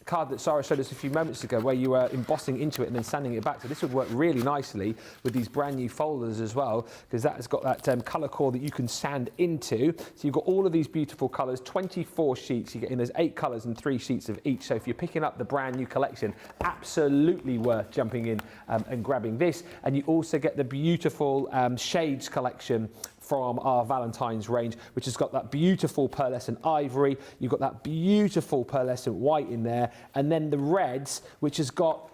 card that Sarah showed us a few moments ago, where you were embossing into it and then sanding it back. So this would work really nicely with these brand new folders as well, because that has got that colour core that you can sand into. So you've got all of these beautiful colours, 24 sheets. You get in, there's 8 colours and 3 sheets of each. So if you're picking up the brand new collection, absolutely worth jumping in and grabbing this. And you also get the beautiful shades collection from our Valentine's range, which has got that beautiful pearlescent ivory. You've got that beautiful pearlescent white in there, and then the reds, which has got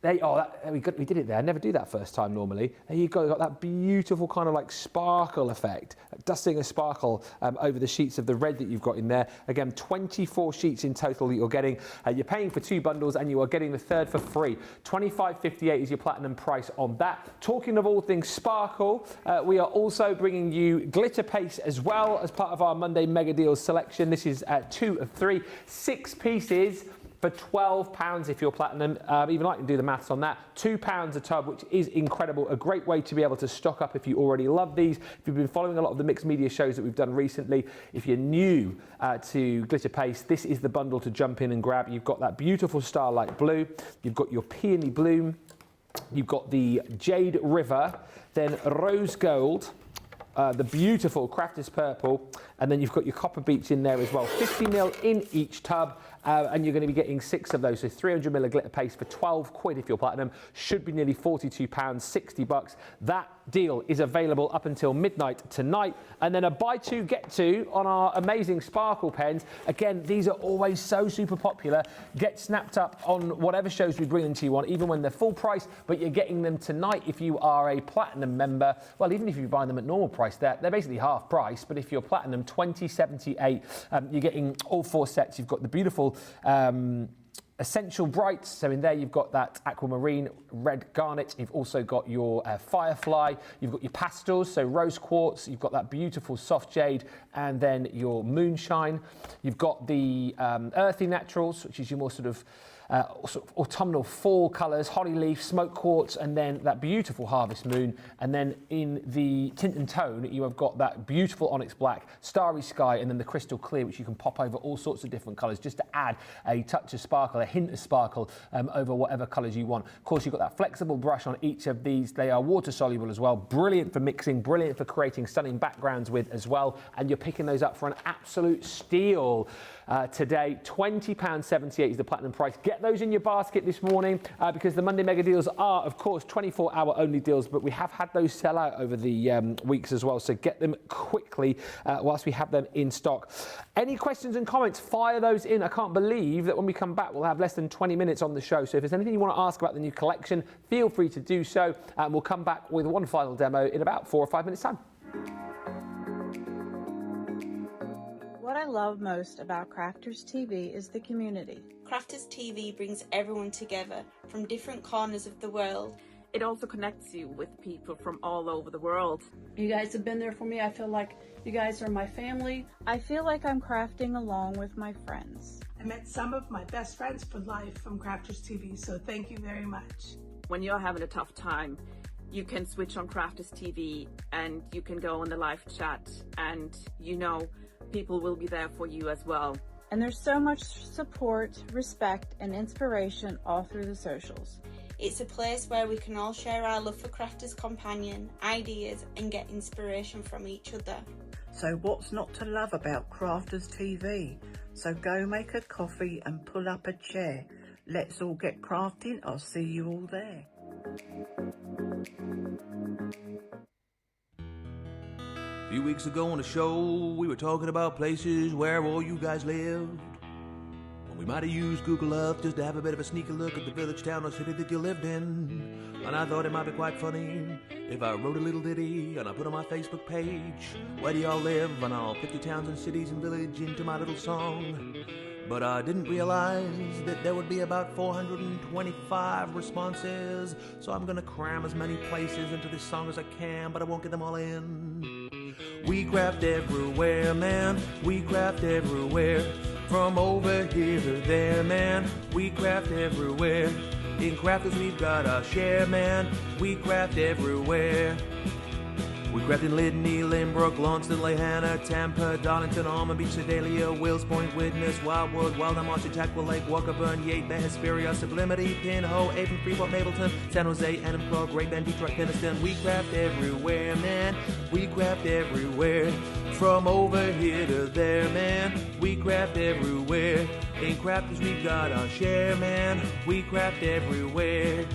we did it there. I never do that first time normally. There you go. You've got that beautiful kind of like sparkle effect, dusting a sparkle over the sheets of the red that you've got in there. Again, 24 sheets in total that you're getting. You're paying for 2 bundles and you are getting the third for free. $25.58 is your platinum price on that. Talking of all things sparkle, we are also bringing you glitter paste as well as part of our Monday Mega Deals selection. This is 2 of 3, 6 pieces. For £12 if you're platinum. Even I can do the maths on that. £2 a tub, which is incredible. A great way to be able to stock up if you already love these. If you've been following a lot of the mixed media shows that we've done recently, if you're new to glitter paste, this is the bundle to jump in and grab. You've got that beautiful starlight blue. You've got your peony bloom. You've got the jade river, then rose gold, the beautiful Crafters purple, and then you've got your copper beach in there as well. 50ml in each tub. And you're going to be getting 6 of those, so 300ml of glitter paste for £12 if you're platinum. Should be nearly £42, $60. That deal is available up until midnight tonight. And then a buy 2 get 2 on our amazing sparkle pens. Again, these are always so super popular. Get snapped up on whatever shows we bring them to you on, even when they're full price, but you're getting them tonight if you are a platinum member. Well, even if you buy them at normal price, they're basically half price, but if you're platinum, $20.78. You're getting all 4 sets. You've got the beautiful Essential Brights, so in there you've got that aquamarine, red garnet. You've also got your firefly. You've got your pastels, so rose quartz. You've got that beautiful soft jade, and then your moonshine. You've got the earthy naturals, which is your more sort of autumnal fall colours, holly leaf, smoke quartz, and then that beautiful harvest moon. And then in the tint and tone, you have got that beautiful onyx black, starry sky, and then the crystal clear, which you can pop over all sorts of different colours just to add a touch of sparkle, a hint of sparkle over whatever colours you want. Of course, you've got that flexible brush on each of these. They are water soluble as well. Brilliant for mixing, brilliant for creating stunning backgrounds with as well. And you're picking those up for an absolute steal today. £20.78 is the platinum price. Get those in your basket this morning because the Monday Mega Deals are, of course, 24-hour only deals, but we have had those sell out over the weeks as well, so get them quickly whilst we have them in stock. Any questions and comments, fire those in. I can't believe that when we come back, we'll have less than 20 minutes on the show, so if there's anything you want to ask about the new collection, feel free to do so, and we'll come back with one final demo in about 4 or 5 minutes' time. What I love most about Crafters TV is the community. Crafters TV brings everyone together from different corners of the world. It also connects you with people from all over the world. You guys have been there for me. I feel like you guys are my family. I feel like I'm crafting along with my friends. I met some of my best friends for life from Crafters TV, so thank you very much. When you're having a tough time, you can switch on Crafters TV and you can go on the live chat, and you know people will be there for you as well. And there's so much support, respect, and inspiration all through the socials. It's a place where we can all share our love for Crafters Companion, ideas, and get inspiration from each other. So what's not to love about Crafters TV? So go make a coffee and pull up a chair. Let's all get crafting. I'll see you all there. A few weeks ago on the show, we were talking about places where all you guys lived. Well, we might have used Google Earth just to have a bit of a sneaky look at the village, town, or city that you lived in. And I thought it might be quite funny if I wrote a little ditty and I put on my Facebook page, where do y'all live? And I'll put your towns and cities and village into my little song. But I didn't realize that there would be about 425 responses. So I'm gonna cram as many places into this song as I can, but I won't get them all in. We craft everywhere, man. We craft everywhere. From over here to there, man. We craft everywhere. In crafters we've got our share, man. We craft everywhere. We craft in Lydney, Lynbrook, Launceston, Lehana, Tampa, Darlington, Almond Beach, Sedalia, Wills Point, Widnes, Wildwood, Wildham, Archer, Tackwell Lake, Walkerburn, Yate, Bay, Hesperia, Sublimity, Pinho, Avon, Freeport, Mableton, San Jose, Enniscorp, Great Bend, Detroit, Keniston. We craft everywhere, man. We craft everywhere. From over here to there, man. We craft everywhere. In crafters we've got our share, man. We craft everywhere.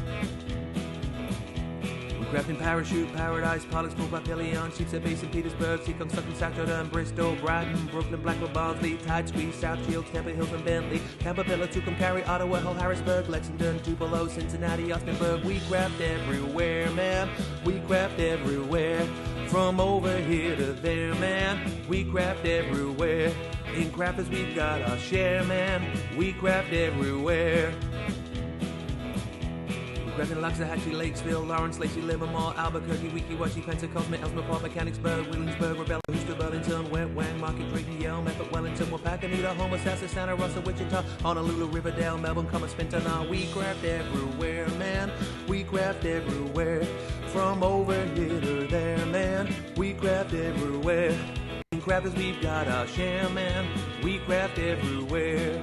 Crafting parachute, paradise, Pollux, Move by Pelion, Sheepshead Bay, St. Petersburg, Seacon, Sutton, Saturday, Bristol, Brighton, Brooklyn, Blackwood, Barnsley, Tide Squeeze, South Shields, Temple Hills and Bentley, Tampa, Villa, Tucumcari, Cary, Ottawa, Hull, Harrisburg, Lexington, Tupelo, Cincinnati, Austinburg. We craft everywhere, man. We craft everywhere. From over here to there, man. We craft everywhere. In crafters we've got our share, man. We craft everywhere. Crafting Loxahatchee, Lakesville, Lawrence, Lacey, Livermore, Albuquerque, Weeki-Wachee, Pensacola, Ellsmere, Mechanicsburg, Williamsburg, Rebella, Houston, Burlington, Wet Wang, Market, Drayton, Yale, Method, Wellington, Wapakoneta, Homer, Sassa, Santa Rosa, Wichita, Honolulu, Riverdale, Melbourne, Commerce, Now we craft everywhere, man. We craft everywhere. From over here to there, man. We craft everywhere. In crafters we've got our share, man. We craft everywhere.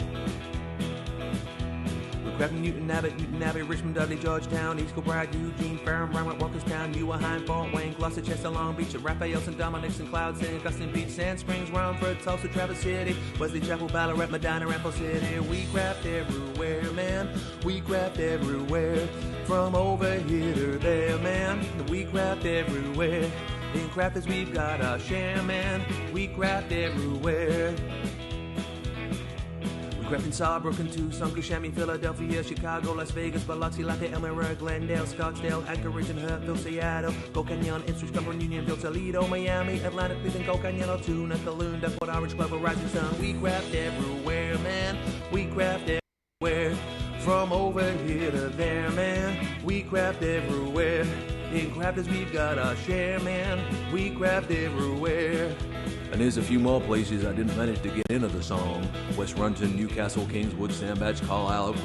Crafting Newton Abbey, Richmond, Dudley, Georgetown, East Kilbride, Eugene, Ferrum, Rhinewood, Walkerstown, Newarheim, Fort Wayne, Gloucester, Chester, Long Beach, Raphael, St. Dominic's, St. Cloud, St. Augustine Beach, Sand Springs, Romford, Tulsa, Traverse City, Wesley Chapel, Ballarat, Medina, Ramble City. We craft everywhere, man. We craft everywhere. From over here to there, man. We craft everywhere. In crafters we've got our share, man. We craft everywhere. Crafting Sawbrook, Tucson, Kissimmee, Philadelphia, Chicago, Las Vegas, Biloxi, Latte, Elmira, Glendale, Scottsdale, Anchorage, and Hurtville, Seattle, Gold Canyon, Ipswich, Cumberland, Unionville, Toledo, Miami, Atlanta, Cleveland, Gold Canyon, Altoona, Calounda, Port Orange, Clover, Rising Sun. We craft everywhere, man. We craft everywhere. From over here to there, man. We craft everywhere. In crafters we've got our share, man. We craft everywhere. And there's a few more places I didn't manage to get into the song. West Runton, Newcastle, Kingswood, Sandbach, Carlisle,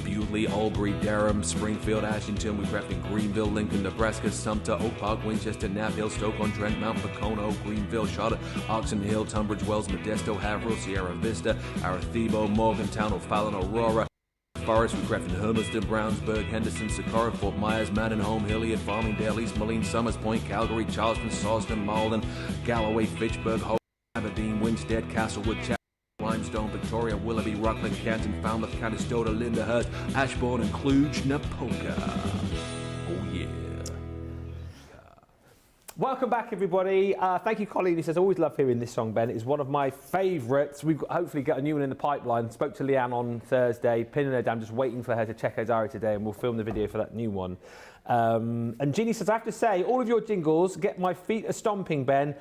Bewley, Albury, Durham, Springfield, Ashington. We craft in Greenville, Lincoln, Nebraska, Sumter, Oak Park, Winchester, Knapp Hill, Stoke-on-Trent, Mount Pocono, Greenville, Charlotte, Oxon Hill, Tunbridge Wells, Modesto, Haverhill, Sierra Vista, Arecibo, Morgantown, O'Fallon, Aurora, Forest. We craft in Hermiston, Brownsburg, Henderson, Socorro, Fort Myers, Mandenholm, Hilliard, Farmingdale, East Moline, Summers Point, Calgary, Charleston, Sawston, Malden, Galloway, Fitchburg, Hope, Aberdeen, Winstead, Castlewood, Limestone, Victoria, Willoughby, Rockland, Canton, Falmouth, Conestoga, Lyndhurst, Ashbourne, and Cluj-Napoca. Oh yeah. Welcome back, everybody. Thank you, Colleen. He says, I always love hearing this song, Ben. It's one of my favourites. We've hopefully got a new one in the pipeline. Spoke to Leanne on Thursday, pinning her down, just waiting for her to check her diary today, and we'll film the video for that new one. And Ginny says, I have to say, all of your jingles get my feet a-stomping, Ben.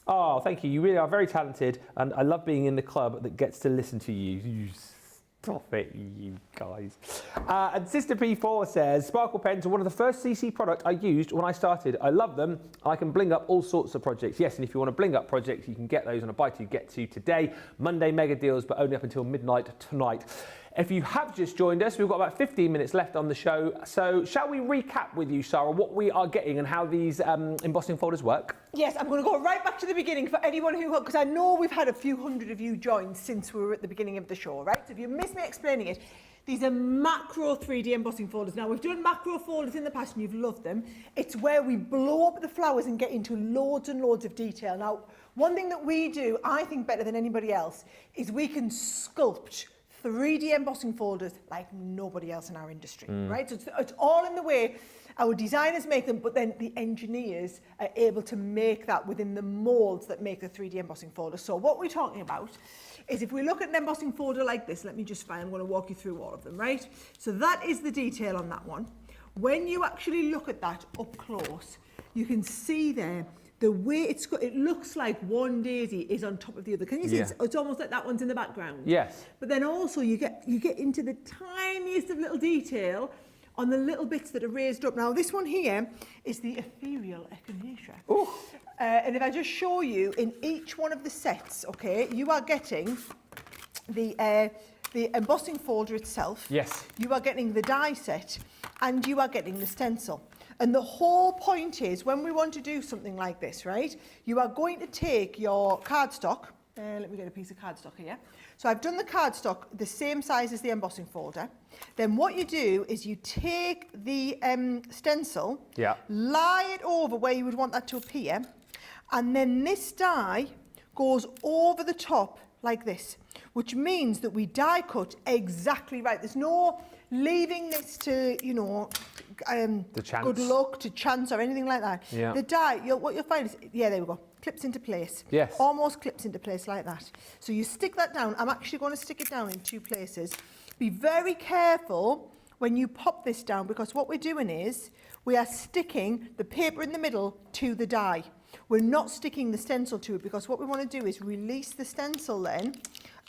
Oh, thank you. You really are very talented, and I love being in the club that gets to listen to you. You stop it, you guys. And Sister P4 says, Sparkle pens are one of the first CC products I used when I started. I love them. I can bling up all sorts of projects. Yes, and if you want to bling up projects, you can get those on a buy to get to today. Monday mega deals, but only up until midnight tonight. If you have just joined us, we've got about 15 minutes left on the show. So shall we recap with you, Sarah, what we are getting and how these embossing folders work? Yes, I'm going to go right back to the beginning for anyone who, because I know we've had a few hundred of you join since we were at the beginning of the show, right? So if you missed me explaining it, these are macro 3D embossing folders. Now, we've done macro folders in the past and you've loved them. It's where we blow up the flowers and get into loads and loads of detail. Now, one thing that we do, I think better than anybody else, is we can sculpt 3D embossing folders like nobody else in our industry, right? So it's all in the way our designers make them, but then the engineers are able to make that within the molds that make the 3D embossing folder. So what we're talking about is if we look at an embossing folder like this, let me just find, I'm going to walk you through all of them, right? So that is the detail on that one. When you actually look at that up close, you can see there the way it looks like one daisy is on top of the other. Can you see? It's almost like that one's in the background. Yes. But then also you get into the tiniest of little detail on the little bits that are raised up. Now this one here is the ethereal echinacea. And if I just show you in each one of the sets, okay, you are getting the embossing folder itself. Yes. You are getting the die set and you are getting the stencil. And the whole point is, when we want to do something like this, right, you are going to take your cardstock. Let me get a piece of cardstock here. So I've done the cardstock the same size as the embossing folder. Then what you do is you take the stencil, lie it over where you would want that to appear, and then this die goes over the top like this, which means that we die cut exactly right. There's no leaving this to, you know, chance. good luck, to chance or anything like that. Yeah. The die, what you'll find is, yeah, there we go, clips into place. Yes. Almost clips into place like that. So you stick that down. I'm actually going to stick it down in 2 places. Be very careful when you pop this down, because what we're doing is we are sticking the paper in the middle to the die. We're not sticking the stencil to it, because what we want to do is release the stencil then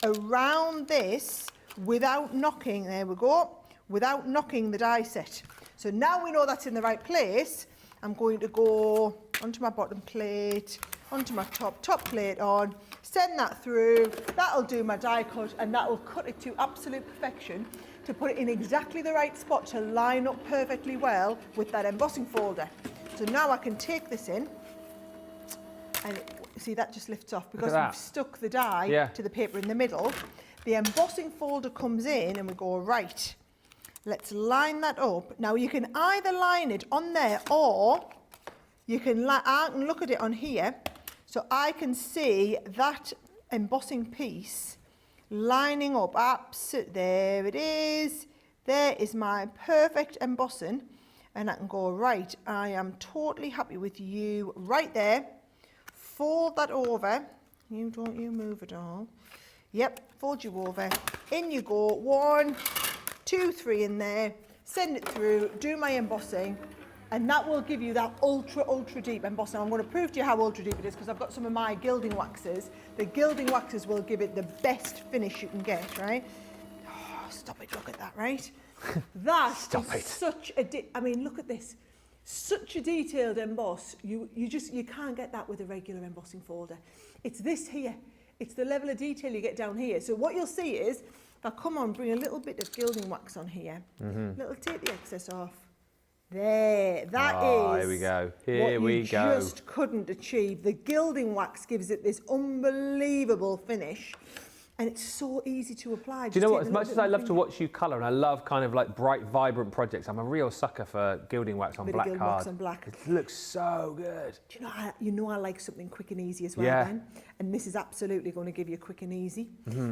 around this without knocking, there we go, without knocking the die set. So now we know that's in the right place. I'm going to go onto my bottom plate, onto my top plate on, send that through. That'll do my die cut, and that will cut it to absolute perfection to put it in exactly the right spot to line up perfectly well with that embossing folder. So now I can take this in, and see, that just lifts off because we've stuck the die to the paper in the middle. The embossing folder comes in and we go, right, let's line that up. Now you can either line it on there, or you can, I can look at it on here, so I can see that embossing piece lining up. There it is. There is my perfect embossing, and I can go, right, I am totally happy with you right there. Fold that over. Don't you move at all. Yep, fold you over. In you go. 1, 2, 3 in there. Send it through. Do my embossing. And that will give you that ultra deep embossing. I'm going to prove to you how ultra deep it is, because I've got some of my gilding waxes. The gilding waxes will give it the best finish you can get, right? Oh, stop it, look at that, right? That is such a, I mean, look at this. Such a detailed emboss. You can't get that with a regular embossing folder. It's this here. It's the level of detail you get down here. So what you'll see is, if I come on, bring a little bit of gilding wax on here, take the excess off. There, that is. Here we go. Here we go. Just couldn't achieve. The gilding wax gives it this unbelievable finish, and it's so easy to apply. Do you know what? As much as I love to watch you colour, and I love kind of like bright, vibrant projects, I'm a real sucker for gilding wax on black card. Wax on black. It looks so good. Do you know I like something quick and easy as well, then? And this is absolutely going to give you quick and easy.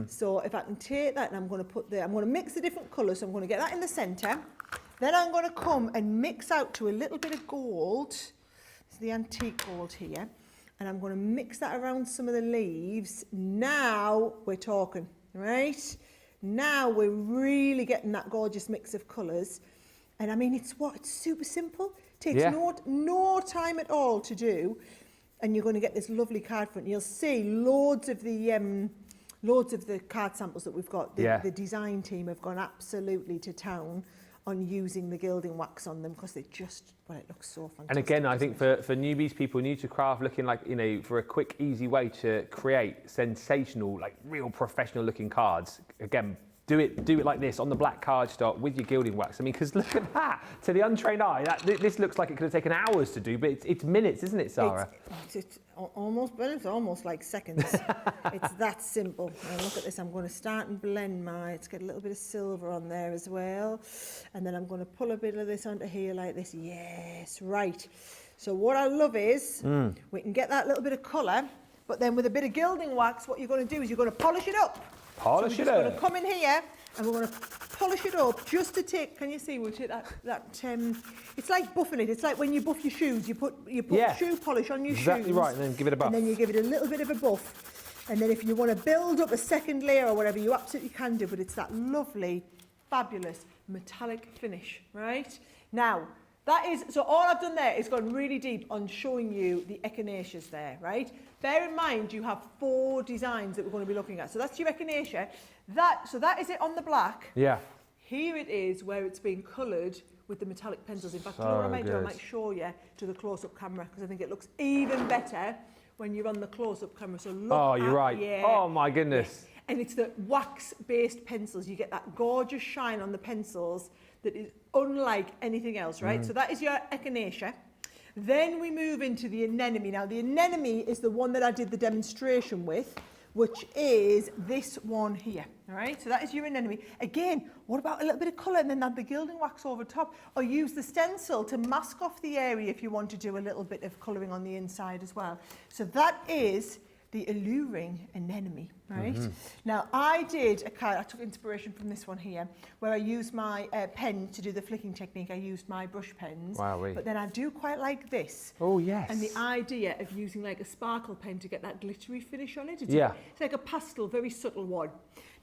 So if I can take that, and I'm going to mix the different colours. So I'm going to get that in the centre. Then I'm going to come and mix out to a little bit of gold. This is the antique gold here. And I'm going to mix that around some of the leaves. Now we're talking, right? Now we're really getting that gorgeous mix of colours. And I mean, it's super simple. Takes no time at all to do. And you're going to get this lovely card front. You'll see loads of the card samples that we've got. The design team have gone absolutely to town on using the gilding wax on them, because they just, well, it looks so fantastic. And again, I think for newbies, people new to craft, looking like, you know, for a quick, easy way to create sensational, like real professional looking cards, again, do it like this on the black cardstock with your gilding wax. I mean, because look at that. To the untrained eye, this looks like it could have taken hours to do, but it's minutes, isn't it, Sarah? It's almost like seconds. It's that simple. Now look at this. I'm going to start and blend let's get a little bit of silver on there as well. And then I'm going to pull a bit of this onto here like this. Yes, right. So what I love is we can get that little bit of colour, but then with a bit of gilding wax, what you're going to do is you're going to polish it up. Polish it up. We're going to come in here and we're going to polish it up just to take, can you see, we'll take that it's like buffing it. It's like when you buff your shoes, you put shoe polish on your shoes. Exactly right, and then give it a buff. And then you give it a little bit of a buff. And then if you want to build up a second layer or whatever, you absolutely can do, but it's that lovely, fabulous metallic finish, right? Now, so all I've done there is gone really deep on showing you the echinaceas there, right? Bear in mind, you have 4 designs that we're going to be looking at. So that's your echinacea. So that is it on the black. Yeah. Here it is where it's been coloured with the metallic pencils. In fact, So you know what I might do? I good. might show you to the close-up camera, because I think it looks even better when you're on the close-up camera. So look. Oh, you're right. Yeah. Oh my goodness. Yeah. And it's the wax-based pencils. You get that gorgeous shine on the pencils that is unlike anything else, right? So that is your echinacea. Then we move into the anemone. Now, the anemone is the one that I did the demonstration with, which is this one here, all right? So that is your anemone. Again, what about a little bit of colour and then add the gilding wax over top, or use the stencil to mask off the area if you want to do a little bit of colouring on the inside as well. So that is the alluring anemone, right? Now, I did a card, I took inspiration from this one here, where I used my pen to do the flicking technique. I used my brush pens. Wowee. But then I do quite like this. Oh, yes. And the idea of using like a sparkle pen to get that glittery finish on it. It's like a pastel, very subtle one.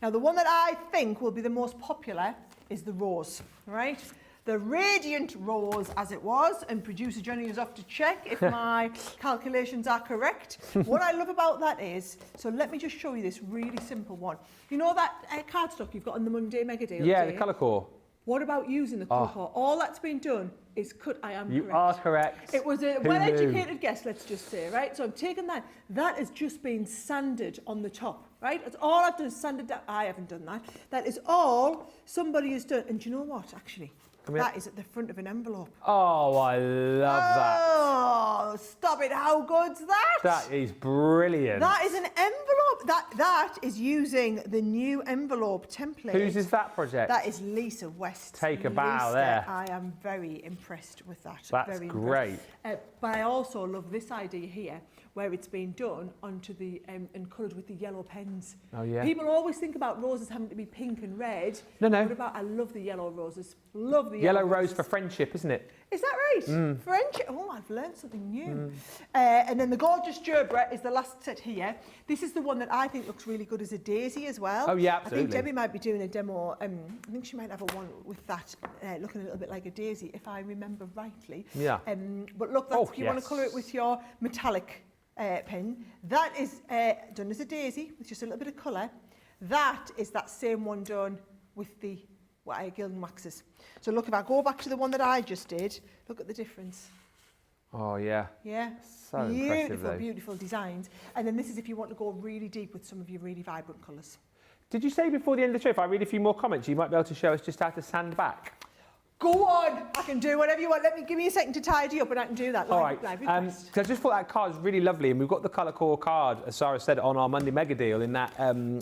Now, the one that I think will be the most popular is the rose, right? The radiant rose, as it was, and producer Johnny is off to check if my calculations are correct. What I love about that is, so let me just show you this really simple one. You know that cardstock you've got on the Monday Mega Deal? Yeah, the colour core. What about using the colour core? All that's been done is cut. I am correct. You are correct. It was a well-educated guess, let's just say, right? So I'm taking that. That has just been sanded on the top, right? That's all I've done is sanded down. I haven't done that. That is all somebody has done. And do you know what, actually? That is at the front of an envelope. Oh, I love that. Oh, stop it. How good's that? That is brilliant. That is an envelope. That is using the new envelope template. Whose is that project? That is Lisa West. Take a bow there. I am very impressed with that. That's very great. But I also love this idea here, where it's been done onto the and coloured with the yellow pens. Oh yeah. People always think about roses having to be pink and red. No. What about? I love the yellow roses. Love the Yellow rose roses. for friendship, isn't it? Is that right? Friendship. Oh, I've learned something new. And then the gorgeous gerbera is the last set here. This is the one that I think looks really good as a daisy as well. Oh yeah, absolutely. I think Debbie might be doing a demo. I think she might have a one with that, looking a little bit like a daisy, if I remember rightly. Yeah. But look, that's, you want to colour it with your metallic pen. That is done as a daisy with just a little bit of colour. That is that same one done with the gilding waxes. So look, if I go back to the one that I just did, look at the difference. Oh yeah. Yeah. So impressive though. Beautiful designs. And then this is if you want to go really deep with some of your really vibrant colours. Did you say before the end of the show, if I read a few more comments, you might be able to show us just how to sand back? Go on, I can do whatever you want. Give me a second to tidy up and I can do that. All right, live I just thought that card is really lovely, and we've got the colour core card, as Sarah said, on our Monday Mega Deal in that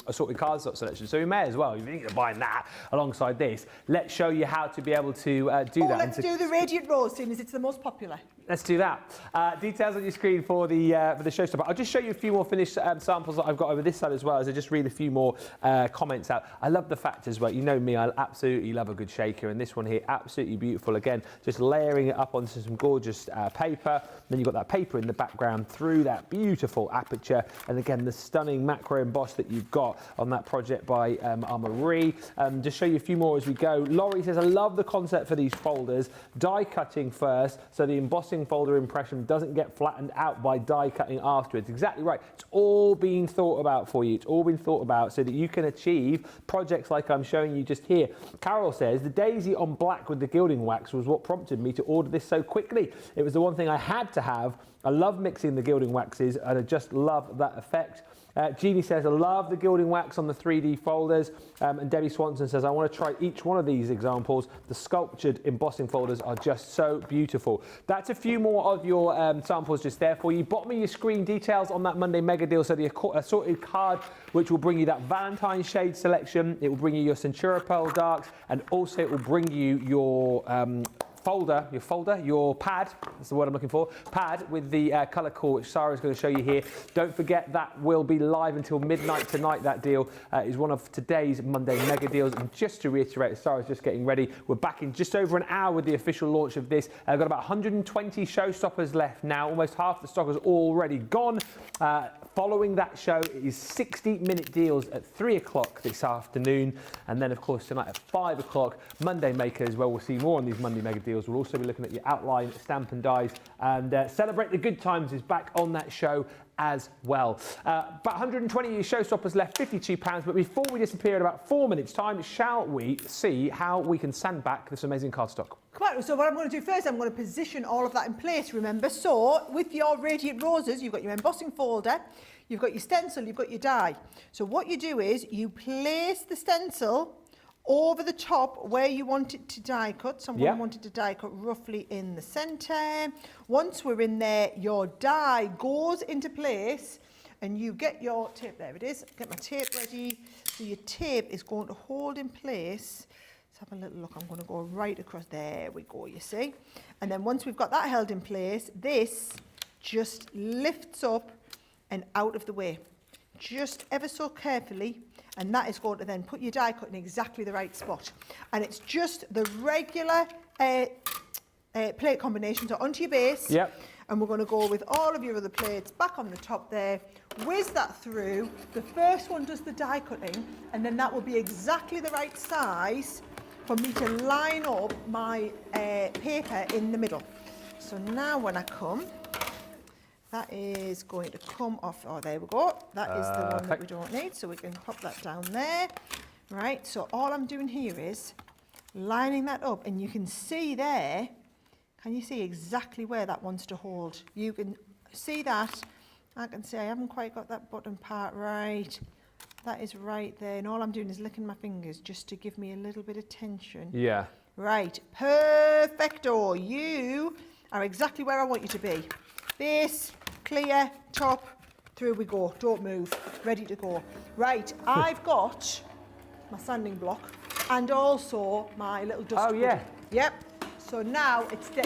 assorted cards selection. So we may as well, if you think of buying that alongside this, let's show you how to be able to do that. Let's do the Radiant Rose, seeing as it's the most popular. Let's do that. Details on your screen for the Showstopper. I'll just show you a few more finished samples that I've got over this side as well, as I just read a few more comments out. I love the fact as well, you know me, I absolutely love a good shaker, and this one here, absolutely beautiful. Again, just layering it up onto some gorgeous paper. Then you've got that paper in the background through that beautiful aperture, and again, the stunning macro emboss that you've got on that project by Marie. Just show you a few more as we go. Laurie says, I love the concept for these folders. Die cutting first, so the embossing folder impression doesn't get flattened out by die cutting afterwards. Exactly right. It's all been thought about for you. It's all been thought about so that you can achieve projects like I'm showing you just here. Carol says, the daisy on black with the gilding wax was what prompted me to order this so quickly. It was the one thing I had to have. I love mixing the gilding waxes and I just love that effect. Jeannie says, I love the gilding wax on the 3D folders. And Debbie Swanson says, I want to try each one of these examples. The sculptured embossing folders are just so beautiful. That's a few more of your samples just there for you. Bottom of your screen, details on that Monday Mega Deal. So the assorted card, which will bring you that Valentine shade selection. It will bring you your Centura Pearl Darks, and also it will bring you your your pad, that's the word I'm looking for, pad with the colour core, which Sarah's going to show you here. Don't forget that will be live until midnight tonight. That deal is one of today's Monday Mega Deals. And just to reiterate, Sarah's just getting ready. We're back in just over an hour with the official launch of this. I've got about 120 showstoppers left now. Almost half the stock is already gone. Following that show, it is 60-minute deals at 3 o'clock this afternoon. And then, of course, tonight at 5 o'clock, Monday Makers, where we'll see more on these Monday Mega Deals. We'll also be looking at your outline, stamp and dies, and Celebrate the Good Times is back on that show as well. About 120 showstoppers left, £52. But before we disappear in about 4 minutes' time, shall we see how we can sand back this amazing cardstock? Come on, so what I'm going to do first, I'm going to position all of that in place, remember. So with your Radiant Roses, you've got your embossing folder, you've got your stencil, you've got your die. So what you do is you place the stencil over the top where you want it to die cut. So I'm going to want it to die cut roughly in the centre. Once we're in there, your die goes into place and you get your tape. There it is. Get my tape ready. So your tape is going to hold in place. Let's have a little look. I'm going to go right across. There we go, you see. And then once we've got that held in place, this just lifts up and out of the way. Just ever so carefully, and that is going to then put your die cut in exactly the right spot. And it's just the regular plate combinations are onto your base. Yep. And we're going to go with all of your other plates back on the top there, whiz that through. The first one does the die cutting, and then that will be exactly the right size for me to line up my paper in the middle. So now when I come, that is going to come off. Oh, there we go. That is the one that we don't need, so we can pop that down there. Right, so all I'm doing here is lining that up, and you can see there, can you see exactly where that wants to hold? You can see that. I can see I haven't quite got that bottom part right. That is right there, and all I'm doing is licking my fingers just to give me a little bit of tension. Yeah. Right, perfecto. You are exactly where I want you to be. Base, clear, top, through we go. Don't move, ready to go. Right, I've got my sanding block and also my little dust Oh, yeah. Yep. So now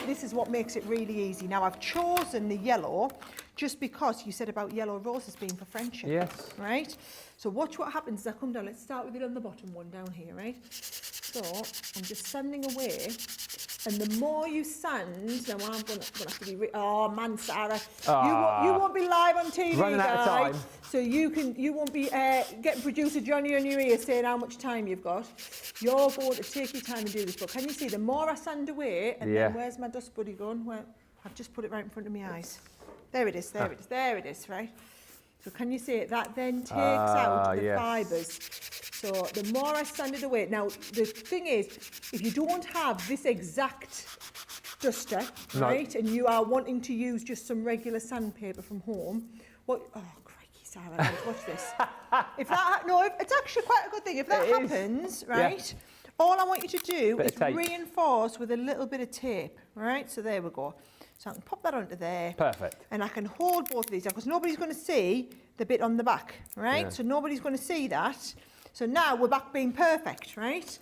this is what makes it really easy. Now I've chosen the yellow just because you said about yellow roses being for friendship. Yes. Right? So watch what happens as I come down. Let's start with it on the bottom one down here, right? So I'm just sanding away. And the more you sand, now I'm going to have to be... oh, man, Sarah. You won't be live on TV, running out of time. So you won't be getting producer Johnny on your ear saying how much time you've got. You're going to take your time and do this. But can you see, the more I sand away, and then where's my dust buddy gone? Well, I've just put it right in front of my eyes. There it is, there it is, there it is, right? So can you see it? That then takes out the fibres. So the more I sand it away. Now, the thing is, if you don't have this exact duster, right, and you are wanting to use just some regular sandpaper from home, oh, crikey, Sarah, watch this. It's actually quite a good thing. If that happens, right, all I want you to do is reinforce with a little bit of tape, right? So there we go. So I can pop that onto there. Perfect. And I can hold both of these down because nobody's going to see the bit on the back, right? Yeah. So nobody's going to see that. So now we're back being perfect, right?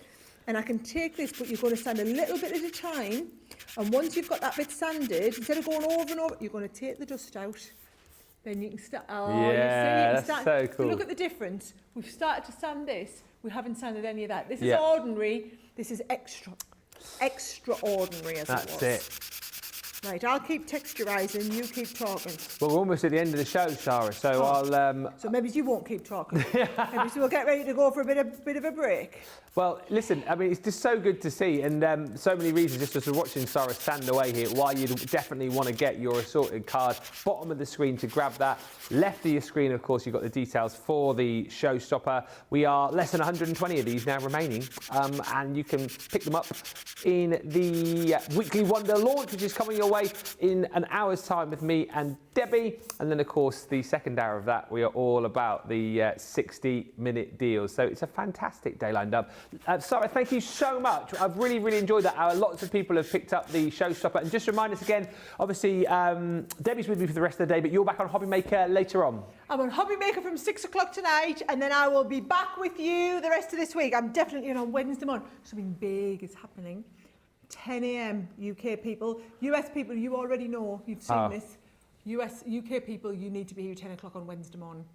And I can take this, but you're going to sand a little bit at a time. And once you've got that bit sanded, instead of going over and over, you're going to take the dust out. Then you can start. Oh, yeah, you see, that's so cool. Look at the difference. We've started to sand this. We haven't sanded any of that. This is ordinary. This is extraordinary as it was. That's it. Right, I'll keep texturising, you keep talking. Well, we're almost at the end of the show, Sarah, so I'll... So maybe you won't keep talking. Maybe we'll get ready to go for a bit of a break. Well, listen, I mean, it's just so good to see, and so many reasons just as we're watching Sarah stand away here, why you'd definitely want to get your assorted card. Bottom of the screen to grab that. Left of your screen, of course, you've got the details for the Showstopper. We are less than 120 of these now remaining, and you can pick them up in the Weekly Wonder launch, which is coming your way in an hour's time with me and Debbie. And then, of course, the second hour of that, we are all about the 60-minute deals. So it's a fantastic day lined up. Sarah, thank you so much. I've really, really enjoyed that hour. Lots of people have picked up the Showstopper. And just remind us again, obviously, Debbie's with me for the rest of the day, but you're back on Hobby Maker later on. I'm on Hobby Maker from 6 o'clock tonight, and then I will be back with you the rest of this week. I'm definitely on Wednesday morning. Something big is happening. 10 a.m. UK people. US people, you already know. You've seen this. UK people, you need to be here 10 o'clock on Wednesday morning.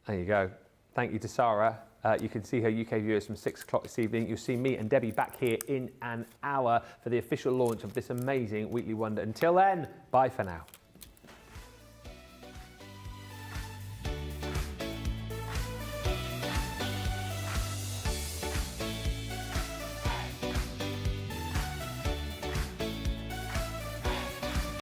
There you go. Thank you to Sarah. You can see her UK viewers from 6 o'clock this evening. You'll see me and Debbie back here in an hour for the official launch of this amazing Weekly Wonder. Until then, bye for now.